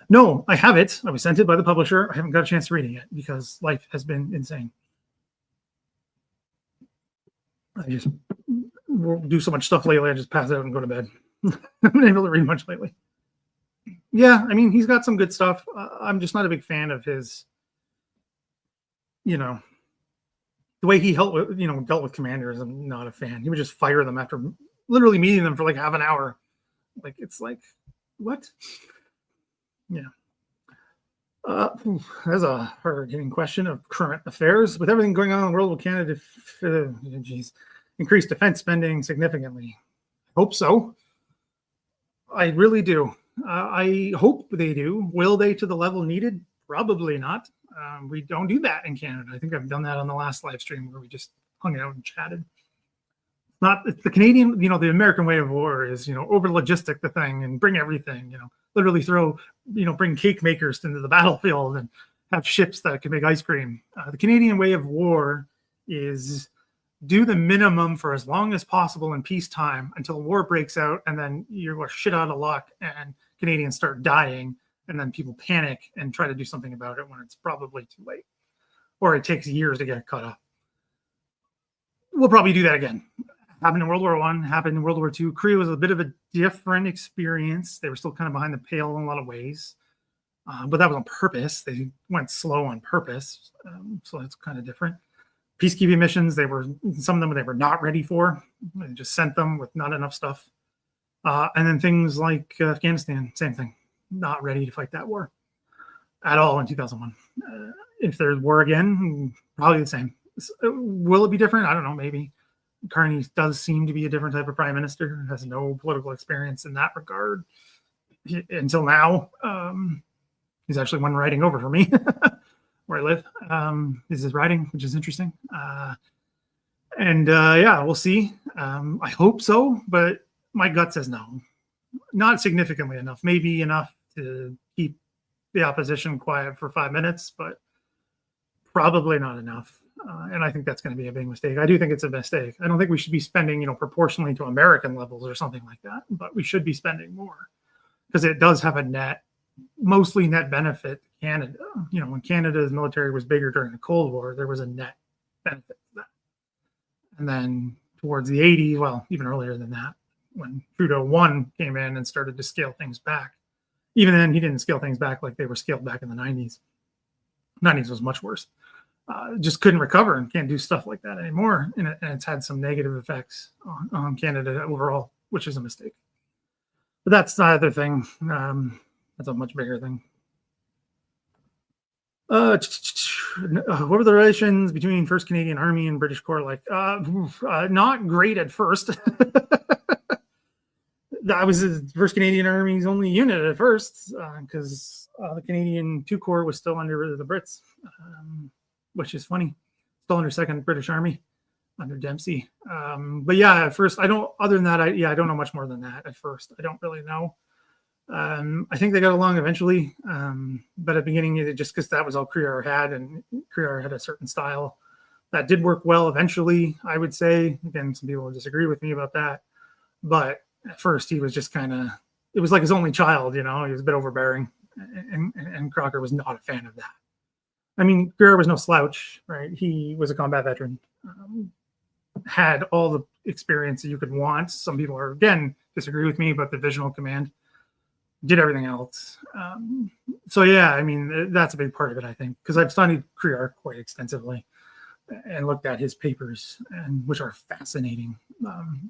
No, I have it. I was sent it by the publisher. I haven't got a chance to read it yet because life has been insane. I just do so much stuff lately. I just pass out and go to bed. I haven't been able to read much lately. Yeah, I mean, he's got some good stuff. I'm just not a big fan of his, you know, the way he dealt with commanders. I'm not a fan. He would just fire them after literally meeting them for like half an hour. Like, it's like, what? Yeah. That's a hard-hitting question of current affairs. With everything going on in the world, will Canada increase defense spending significantly? I hope so. I really do. I hope they do. Will they to the level needed? Probably not. We don't do that in Canada. I think I've done that on the last live stream where we just hung out and chatted. It's the Canadian, the American way of war is, over logistic the thing and bring everything, literally bring cake makers into the battlefield and have ships that can make ice cream. The Canadian way of war is do the minimum for as long as possible in peacetime until war breaks out, and then you're shit out of luck and Canadians start dying, and then people panic and try to do something about it when it's probably too late, or it takes years to get caught up. We'll probably do that again. Happened in World War I, happened in World War II. Korea was a bit of a different experience. They were still kind of behind the pale in a lot of ways, but that was on purpose. They went slow on purpose, so that's kind of different. Peacekeeping missions, some of them they were not ready for. They just sent them with not enough stuff. And then things like Afghanistan, same thing, not ready to fight that war at all in 2001. If there's war again, probably the same. Will it be different? I don't know, maybe. Carney does seem to be a different type of prime minister, has no political experience in that regard. Until now, he's actually one riding over for me where I live. Is his riding, which is interesting. Yeah, we'll see. I hope so, but my gut says no. Not significantly enough. Maybe enough to keep the opposition quiet for 5 minutes, but probably not enough. And I think that's going to be a big mistake. I do think it's a mistake. I don't think we should be spending, proportionally to American levels or something like that, but we should be spending more because it does have a mostly net benefit to Canada. When Canada's military was bigger during the Cold War, there was a net benefit to that. And then towards the 80s, well, even earlier than that, when Trudeau 1 came in and started to scale things back. Even then, he didn't scale things back like they were scaled back in the 90s. 90s was much worse. Just couldn't recover and can't do stuff like that anymore. And it's had some negative effects on Canada overall, which is a mistake. But that's the other thing. That's a much bigger thing. What were the relations between 1st Canadian Army and British Corps like? Not great at first. That was the 1st Canadian Army's only unit at first because the Canadian II Corps was still under the Brits. Which is funny. Still under 2nd British Army under Dempsey. But yeah, at first, other than that, I don't know much more than that at first. I don't really know. I think they got along eventually. But at the beginning, just because that was all Crerar had, and Crerar had a certain style that did work well eventually, I would say. Again, some people will disagree with me about that. But at first, he was just it was like his only child, he was a bit overbearing. And Crocker was not a fan of that. I mean, Crerar was no slouch, right? He was a combat veteran, had all the experience that you could want. Some people disagree with me about the divisional command, did everything else. So yeah, I mean, that's a big part of it, I think, because I've studied Crerar quite extensively and looked at his papers, which are fascinating.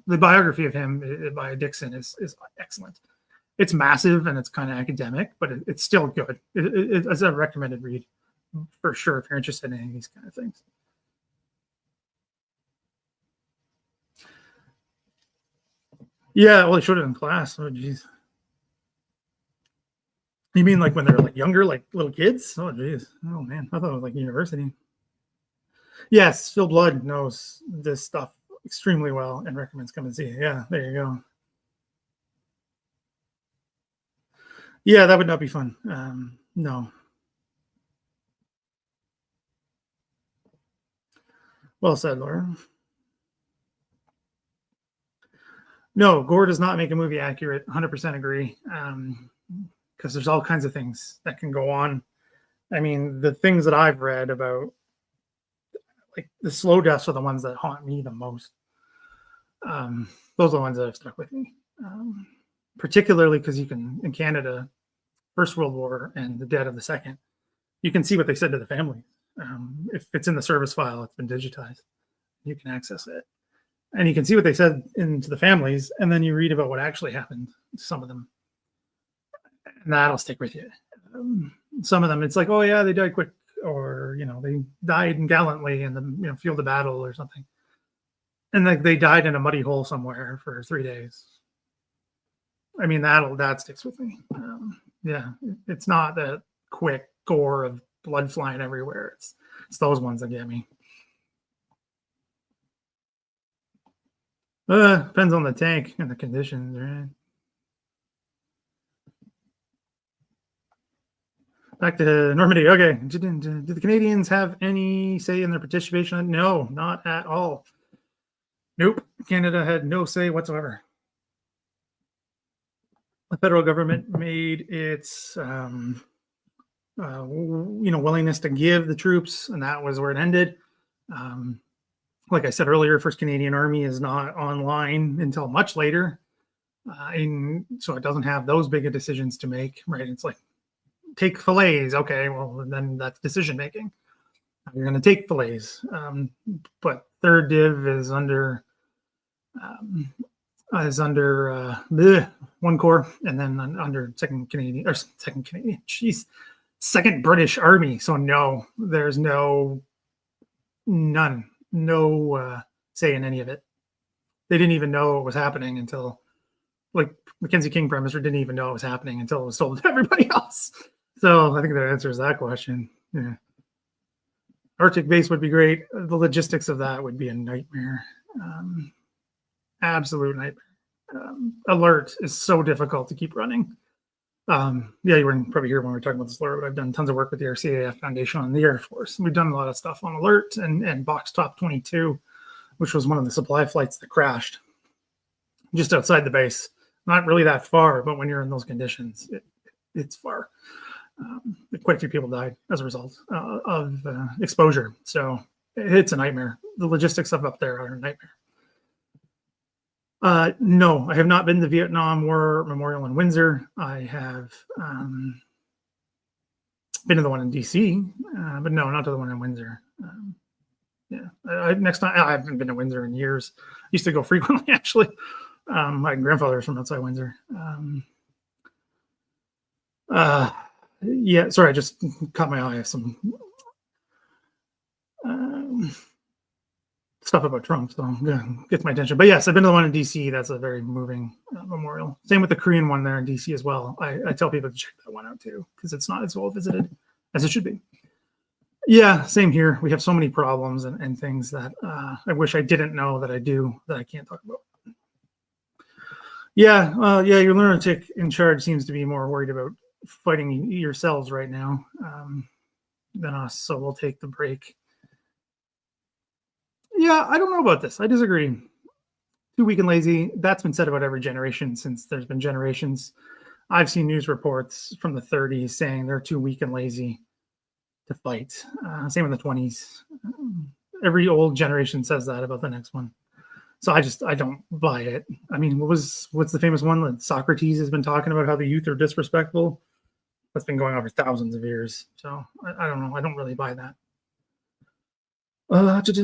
The biography of him by Dixon is excellent. It's massive and it's kind of academic, but it's still good. It's a recommended read. For sure, if you're interested in any of these kind of things. Yeah, well, they showed it in class. Oh, geez. You mean like when they're like younger, like little kids? Oh, geez. Oh, man. I thought it was like university. Yes, Phil Blood knows this stuff extremely well and recommends come and see it. Yeah, there you go. Yeah, that would not be fun. No. Well said, Laura. No, Gore does not make a movie accurate. 100% agree. Because there's all kinds of things that can go on. I mean, the things that I've read about, like the slow deaths are the ones that haunt me the most. Those are the ones that have stuck with me. Particularly because you can, in Canada, First World War and the dead of the Second, you can see what they said to the family. If it's in the service file, it's been digitized. You can access it. And you can see what they said to the families, and then you read about what actually happened to some of them. And that'll stick with you. Some of them, it's like, oh yeah, they died quick, or they died gallantly in the field of battle or something. And like they died in a muddy hole somewhere for 3 days. I mean, that sticks with me. Yeah, it's not that quick gore of blood flying everywhere. It's those ones that get me. Depends on the tank and the conditions, right? Back to Normandy. Okay. Did the Canadians have any say in their participation? No, not at all. Nope. Canada had no say whatsoever. The federal government made its, willingness to give the troops, and that was where it ended. Like I said earlier, First Canadian Army is not online until much later, and so it doesn't have those big of decisions to make. Right? It's like take fillets. Okay, well then that's decision making. You're going to take fillets, but third div is under one corps, and then under second Canadian, second British Army. So no, there's no say in any of it. They didn't even know it was happening until, like, Mackenzie King, Prime Minister, didn't even know it was happening until it was told to everybody else. So I think that answers that question. Yeah. Arctic base would be great. The logistics of that would be a nightmare. Absolute nightmare. Alert is so difficult to keep running. You weren't probably here when we were talking about this alert, but I've done tons of work with the RCAF Foundation on the Air Force. We've done a lot of stuff on alert and Box Top 22, which was one of the supply flights that crashed just outside the base. Not really that far, but when you're in those conditions, it's far. Quite a few people died as a result of exposure. So it's a nightmare. The logistics of up there are a nightmare. No, I have not been to the Vietnam War Memorial in Windsor. I have been to the one in DC, but no, not to the one in Windsor. Next time, I haven't been to Windsor in years. Used to go frequently, actually. My grandfather's from outside Windsor. Sorry, I just caught my eye of some stuff about Trump, so gets my attention. But yes, I've been to the one in DC. That's a very moving memorial. Same with the Korean one there in DC as well. I tell people to check that one out too, because it's not as well visited as it should be. Yeah, same here. We have so many problems and things that I wish I didn't know that I do that I can't talk about. Your lunatic in charge seems to be more worried about fighting yourselves right now than us, so we'll take the break. Yeah, I don't know about this. I disagree. Too weak and lazy. That's been said about every generation since there's been generations. I've seen news reports from the 30s saying they're too weak and lazy to fight. Same in the 20s. Every old generation says that about the next one. So I don't buy it. I mean, what's the famous one that Socrates has been talking about, how the youth are disrespectful? That's been going on for thousands of years. So I don't know. I don't really buy that.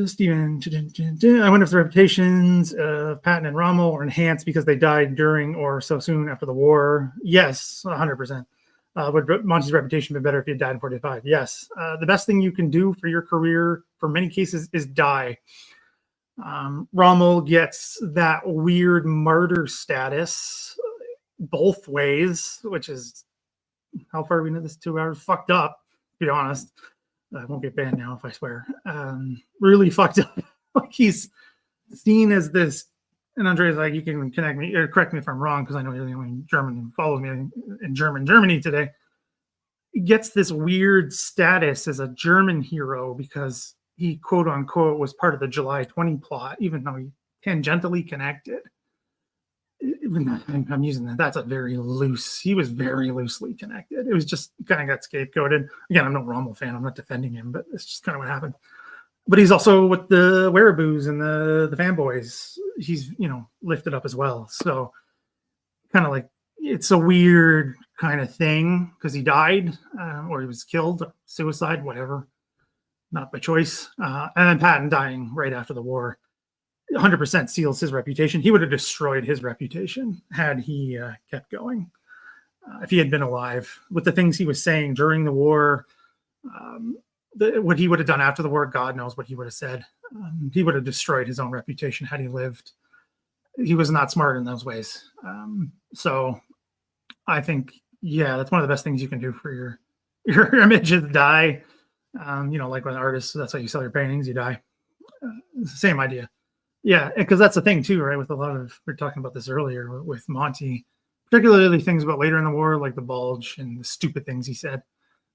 Steven, I wonder if the reputations of Patton and Rommel were enhanced because they died during or so soon after the war. Yes, 100%. Would Monty's reputation be better if he had died in 45? Yes. The best thing you can do for your career, for many cases, is die. Rommel gets that weird martyr status both ways, which is, how far are we into this? 2 hours? Fucked up, to be honest. I won't get banned now if I swear. Really fucked up. Like, he's seen as this, and Andre's like, you can connect me or correct me if I'm wrong, because I know you're the only German who follows me in Germany today. He gets this weird status as a German hero because he, quote unquote, was part of the July 20 plot, even though he tangentially connected. I'm using that. That's a very loose. He was very loosely connected. It was just kind of got scapegoated. Again, I'm no Rommel fan. I'm not defending him, but it's just kind of what happened. But he's also with the Wereaboos and the fanboys. He's, lifted up as well. So kind of like, it's a weird kind of thing because he died or he was killed, or suicide, whatever. Not by choice. And then Patton dying right after the war 100% seals his reputation. He would have destroyed his reputation had he kept going. If he had been alive, with the things he was saying during the war, what he would have done after the war, God knows what he would have said. He would have destroyed his own reputation had he lived. He was not smart in those ways. So I think, that's one of the best things you can do for your image is die. Like with artists, that's how you sell your paintings, you die. Same idea. Yeah, because that's the thing too, right? With a lot of, we were talking about this earlier with Monty, particularly things about later in the war, like the bulge and the stupid things he said.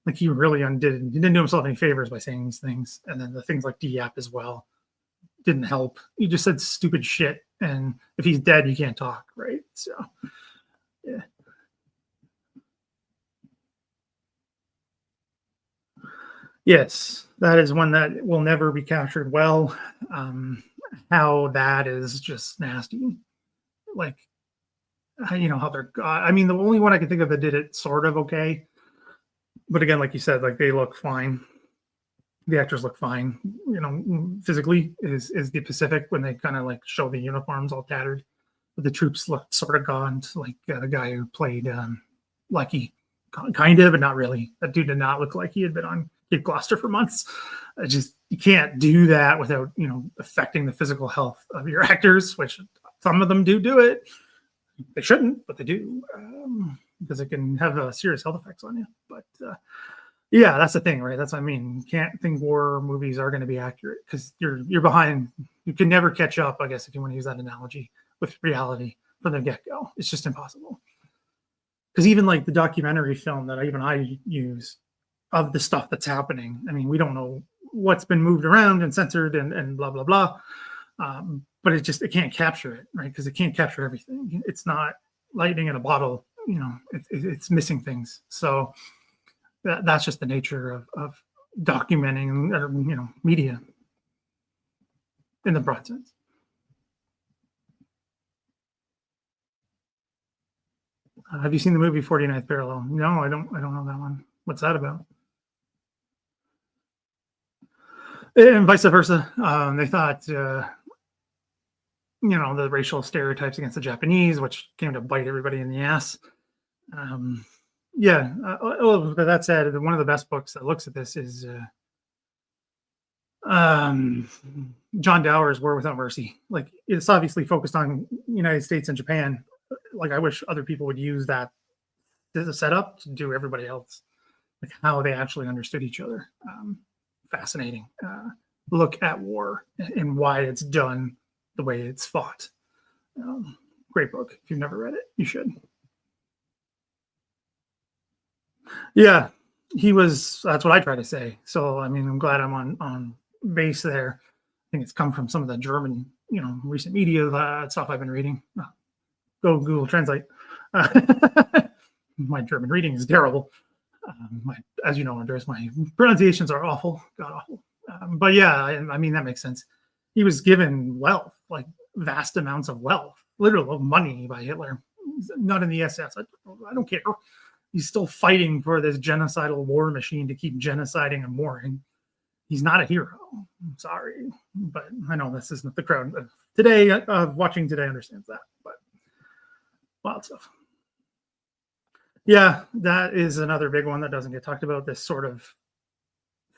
Like he really undid. He didn't do himself any favors by saying these things, and then the things like DAP as well didn't help. He just said stupid shit, and if he's dead, you can't talk, right? So, yeah. Yes, that is one that will never be captured well. How that is just nasty. Like, how they're. I mean, the only one I can think of that did it sort of okay, but again, like you said, like they look fine. The actors look fine. Physically is the Pacific when they kind of like show the uniforms all tattered, but the troops look sort of gaunt, like the guy who played Lucky, kind of, but not really. That dude did not look like he had been on Cape Gloucester for months. You can't do that without affecting the physical health of your actors, which some of them do it. They shouldn't, but they do, because it can have serious health effects on you. But yeah, that's the thing, right? That's what I mean. You can't think war movies are going to be accurate because you're behind. You can never catch up, I guess, if you want to use that analogy, with reality from the get-go. It's just impossible. Because even like the documentary film that I use of the stuff that's happening, I mean, we don't know what's been moved around and censored and blah, blah, blah. But it can't capture it, right? Because it can't capture everything. It's not lightning in a bottle, it's missing things. So that's just the nature of documenting, media in the broad sense. Have you seen the movie 49th Parallel? No, I don't know that one. What's that about? And vice versa. They thought, the racial stereotypes against the Japanese, which came to bite everybody in the ass. Yeah. But that said, one of the best books that looks at this is John Dower's War Without Mercy. Like, it's obviously focused on United States and Japan. Like, I wish other people would use that as a setup to do everybody else, like how they actually understood each other. Fascinating look at war and why it's done the way it's fought. Great book. If you've never read it, you should. Yeah, that's what I try to say. So, I mean, I'm glad I'm on base there. I think it's come from some of the German, recent media stuff I've been reading. Go Google Translate. My German reading is terrible. As you know, Andres, my pronunciations are awful, god awful. But yeah, I mean, that makes sense. He was given wealth, like vast amounts of wealth, literal money by Hitler. Not in the SS. I don't care. He's still fighting for this genocidal war machine to keep genociding and warring. He's not a hero. I'm sorry, but I know this isn't the crowd today. Watching today understands that, but wild stuff. Yeah, that is another big one that doesn't get talked about. This sort of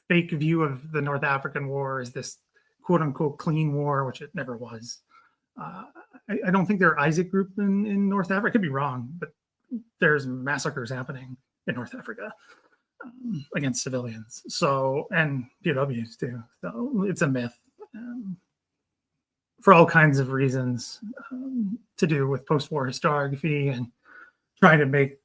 fake view of the North African War as this quote unquote clean war, which it never was. I don't think there are Isaac group in North Africa. I could be wrong, but there's massacres happening in North Africa against civilians. So, and POWs too. So it's a myth for all kinds of reasons, to do with post-war historiography and trying to make,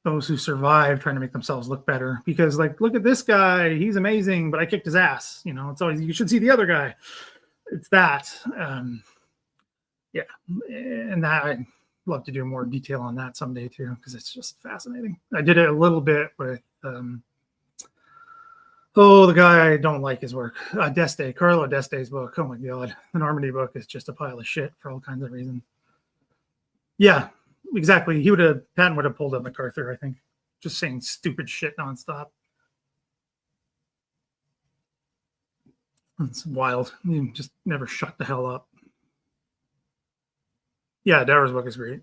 those who survive trying to make themselves look better, because like, look at this guy, he's amazing, but I kicked his ass. It's always, you should see the other guy. It's that. Yeah. And that I'd love to do more detail on that someday too, because it's just fascinating. I did it a little bit with, the guy I don't like his work. Carlo D'Este's book. Oh my God. The Normandy book is just a pile of shit for all kinds of reasons. Yeah. Exactly. Patton would have pulled up MacArthur, I think, just saying stupid shit nonstop. It's wild. You just never shut the hell up. Yeah, Dower's book is great.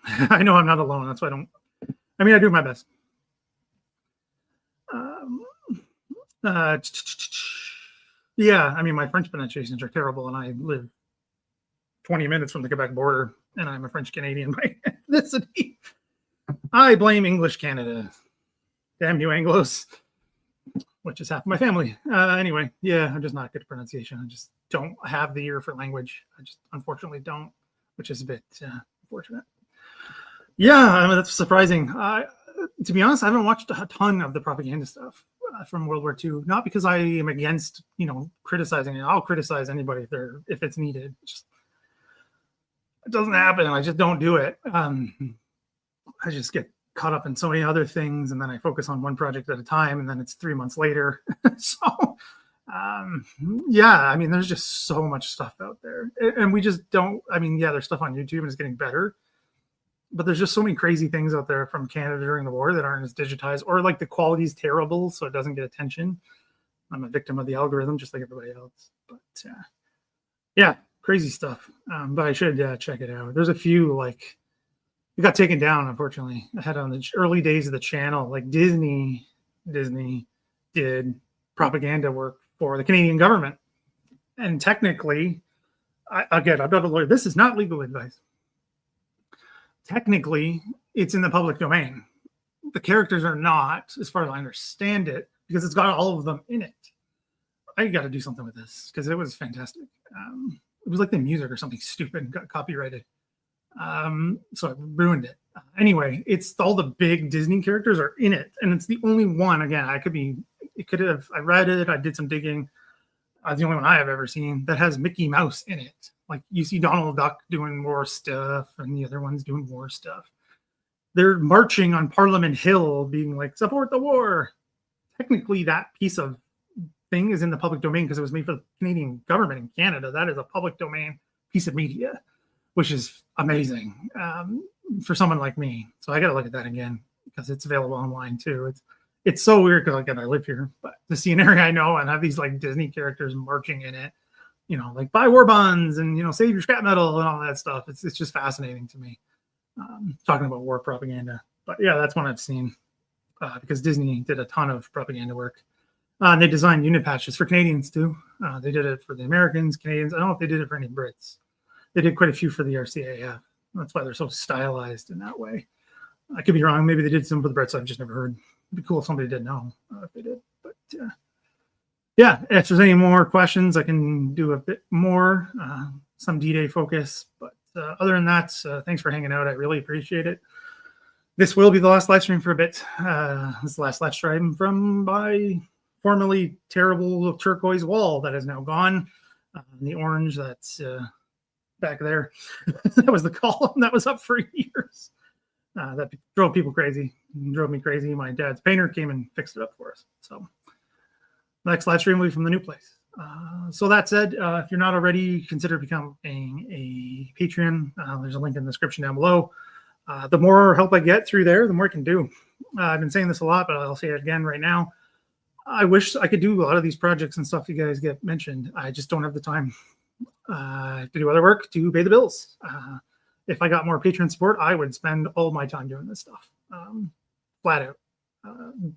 I know I'm not alone. That's why I do my best. Yeah, I mean, my French pronunciations are terrible, and I live 20 minutes from the Quebec border, and I'm a French Canadian by ethnicity. I blame English Canada. Damn you Anglos, which is half of my family. Anyway, yeah, I'm just not good at pronunciation. I just don't have the ear for language. I just unfortunately don't, which is a bit unfortunate. Yeah, I mean, that's surprising. To be honest, I haven't watched a ton of the propaganda stuff from World War II. Not because I am against, criticizing it. I'll criticize anybody if it's needed. It doesn't happen. I just don't do it. I just get caught up in so many other things, and then I focus on one project at a time, and then it's 3 months later. So, um, yeah, I mean, there's just so much stuff out there, and we just don't. I mean, yeah, there's stuff on YouTube, and it's getting better, but there's just so many crazy things out there from Canada during the war that aren't as digitized, or like the quality is terrible, so it doesn't get attention. I'm a victim of the algorithm, just like everybody else. But yeah, crazy stuff. But I should check it out. There's a few like it got taken down, unfortunately. I had on the early days of the channel, like Disney did propaganda work for the Canadian government, and technically, I'm not a lawyer. This is not legal advice. Technically, it's in the public domain. The characters are not, as far as I understand it, because it's got all of them in it. I got to do something with this because it was fantastic. It was like the music or something stupid got copyrighted. So I ruined it. Anyway, it's all the big Disney characters are in it, and it's the only one. Again, I read it, I did some digging. It's the only one I have ever seen that has Mickey Mouse in it. Like you see Donald Duck doing war stuff, and the other one's doing war stuff. They're marching on Parliament Hill, being like, support the war. Technically, that piece of thing is in the public domain because it was made for the Canadian government in Canada. That is a public domain piece of media, which is amazing for someone like me. So I got to look at that again because it's available online too. It's so weird because again I live here, but to see an area I know and have these like Disney characters marching in it, like buy war bonds and save your scrap metal and all that stuff. It's just fascinating to me. Talking about war propaganda, but yeah, that's one I've seen because Disney did a ton of propaganda work. And they designed unit patches for Canadians too. They did it for the Americans, Canadians. I don't know if they did it for any Brits. They did quite a few for the RCAF. That's why they're so stylized in that way. I could be wrong. Maybe they did some for the Brits I've just never heard. It'd be cool if somebody did know if they did. But yeah, if there's any more questions, I can do a bit more, some D-Day focus. But other than that, thanks for hanging out. I really appreciate it. This will be the last live stream for a bit. This is the last live stream from my formerly terrible turquoise wall that is now gone. The orange that's back there. That was the column that was up for years. That drove people crazy. Drove me crazy. My dad's painter came and fixed it up for us. So next live stream will be from the new place. So that said, if you're not already, consider becoming a Patreon. There's a link in the description down below. The more help I get through there, the more I can do. I've been saying this a lot, but I'll say it again right now. I wish I could do a lot of these projects and stuff you guys get mentioned. I just don't have the time to do other work to pay the bills. If I got more Patreon support, I would spend all my time doing this stuff, flat out.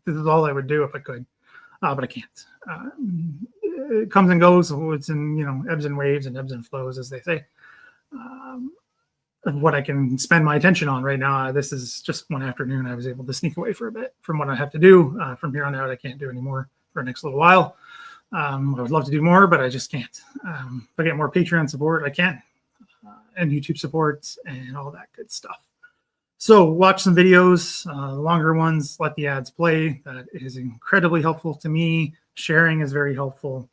This is all I would do if I could, but I can't. It comes and goes. It's in ebbs and waves and ebbs and flows, as they say. What I can spend my attention on right now, this is just one afternoon. I was able to sneak away for a bit from what I have to do. From here on out, I can't do anymore for the next little while. I would love to do more, but I just can't. If I get more Patreon support, I can, and YouTube support and all that good stuff. So watch some videos, longer ones, let the ads play. That is incredibly helpful to me. Sharing is very helpful.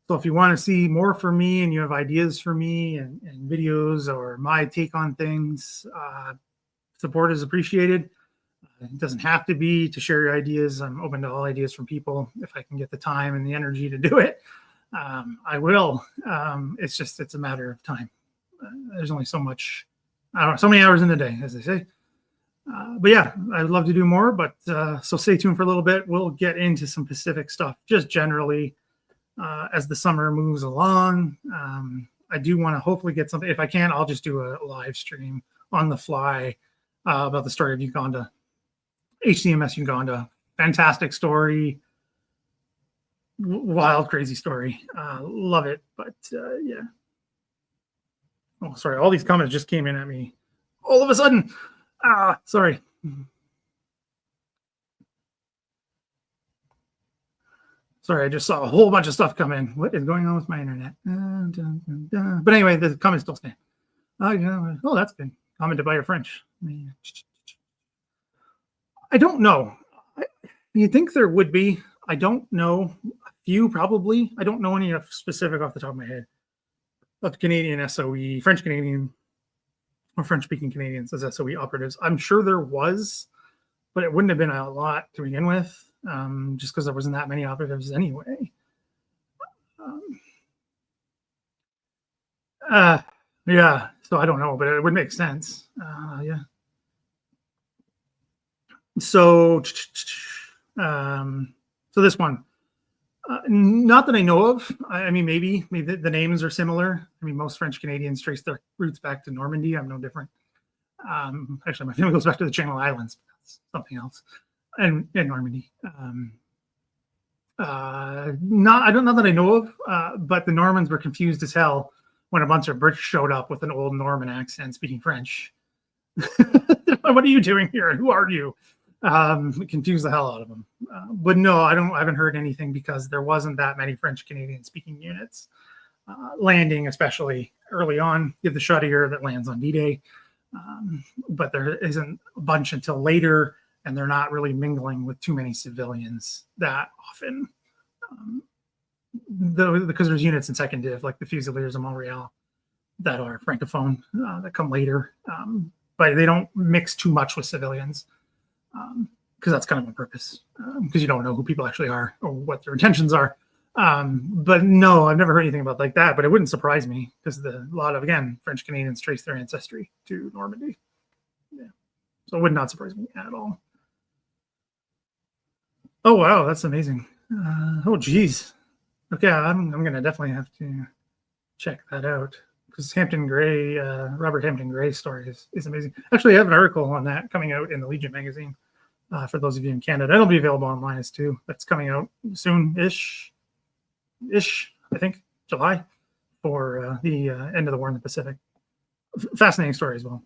So if you want to see more from me and you have ideas for me and videos or my take on things, support is appreciated. It doesn't have to be to share your ideas. I'm open to all ideas from people. If I can get the time and the energy to do it, I will. It's a matter of time. There's only so much, so many hours in the day, as they say. But yeah, I'd love to do more, but so stay tuned for a little bit. We'll get into some Pacific stuff just generally as the summer moves along. I do want to hopefully get something. If I can, I'll just do a live stream on the fly about the story of Uganda. HCMS Uganda. Fantastic story. Wild, crazy story. Love it. But yeah. Oh, sorry. All these comments just came in at me all of a sudden. Sorry. Sorry, I just saw a whole bunch of stuff come in. What is going on with my internet? But anyway, the comments still stand. Oh, that's good. Commented by your French. I don't know. You think there would be? I don't know. A few probably. I don't know any specific off the top of my head of Canadian SOE, French Canadian or French speaking Canadians as SOE operatives. I'm sure there was, but it wouldn't have been a lot to begin with, just because there wasn't that many operatives anyway. Yeah, so I don't know, but it would make sense. Yeah. So, so this one, not that I know of. I mean, maybe the names are similar. I mean, most French Canadians trace their roots back to Normandy. I'm no different. Actually, my family goes back to the Channel Islands, but that's something else. And Normandy. Not that I know of, but the Normans were confused as hell when a bunch of British showed up with an old Norman accent speaking French. What are you doing here? Who are you? It confused the hell out of them. But no, I haven't heard anything because there wasn't that many French Canadian speaking units landing, especially early on. You have the Chaudière that lands on D-Day, but there isn't a bunch until later, and they're not really mingling with too many civilians that often. Because there's units in second div, like the Fusiliers of Montreal, that are francophone that come later, but they don't mix too much with civilians because that's kind of on purpose, because you don't know who people actually are or what their intentions are. But no, I've never heard anything about like that, but it wouldn't surprise me because a lot of, again, French Canadians trace their ancestry to Normandy. Yeah. So it would not surprise me at all. Oh, wow, that's amazing. Oh, geez. Okay, I'm going to definitely have to check that out because Hampton Gray, Robert Hampton Gray's story is amazing. Actually, I have an article on that coming out in the Legion magazine for those of you in Canada. It'll be available online as too. That's coming out soon-ish, I think, July, for the end of the war in the Pacific. Fascinating story as well.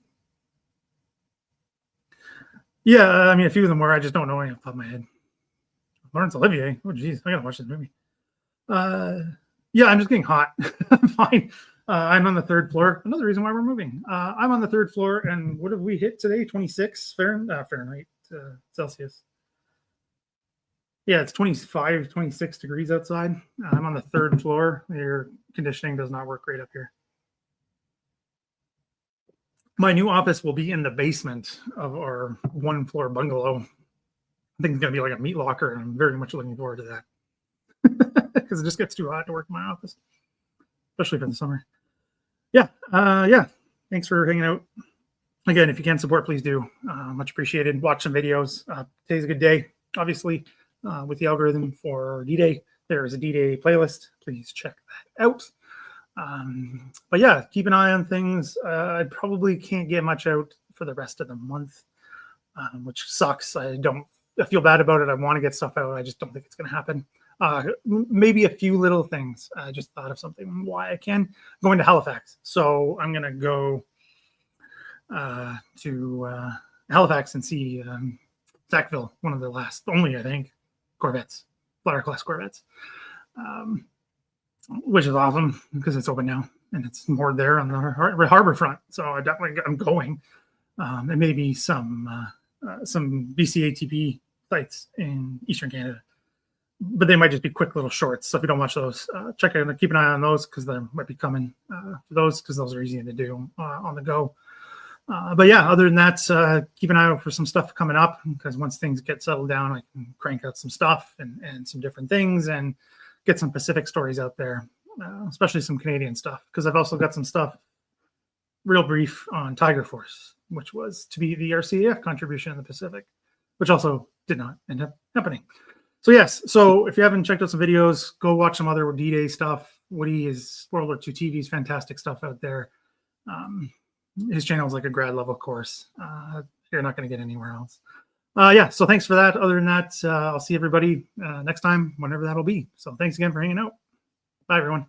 Yeah, I mean, a few of them were. I just don't know any off the top of my head. Laurence Olivier. Oh, geez, I gotta watch this movie. Yeah, I'm just getting hot. I'm fine. I'm on the third floor. Another reason why we're moving. I'm on the third floor, and what have we hit today? 26 Fahrenheit, Celsius. Yeah, it's 25, 26 degrees outside. I'm on the third floor. The air conditioning does not work great up here. My new office will be in the basement of our one-floor bungalow. I think it's going to be like a meat locker, and I'm very much looking forward to that because it just gets too hot to work in my office, especially for the summer. Yeah, yeah. Thanks for hanging out. Again, if you can support, please do. Much appreciated. Watch some videos. Today's a good day, obviously, with the algorithm for D-Day. There is a D-Day playlist. Please check that out. But yeah, keep an eye on things. I probably can't get much out for the rest of the month, which sucks. I feel bad about it. I want to get stuff out. I just don't think it's going to happen. Maybe a few little things. I just thought of something why I can. I'm going to Halifax. So I'm going to go to Halifax and see Sackville, one of the last, only I think, Corvettes, Flyer class Corvettes, which is awesome because it's open now and it's moored there on the harbor front. So I'm going. And maybe some BCATP sites in Eastern Canada, but they might just be quick little shorts. So if you don't watch those, check out, keep an eye on those because they might be coming for those because those are easy to do on the go. But yeah, other than that, keep an eye out for some stuff coming up because once things get settled down, I can crank out some stuff and some different things and get some Pacific stories out there, especially some Canadian stuff because I've also got some stuff real brief on Tiger Force, which was to be the RCAF contribution in the Pacific, which also did not end up happening. So yes, so if you haven't checked out some videos, go watch some other D-Day stuff. Woody is World War II TV's fantastic stuff out there. His channel is like a grad level course. You're not going to get anywhere else. Yeah, so thanks for that. Other than that, I'll see everybody next time, whenever that'll be. So thanks again for hanging out. Bye, everyone.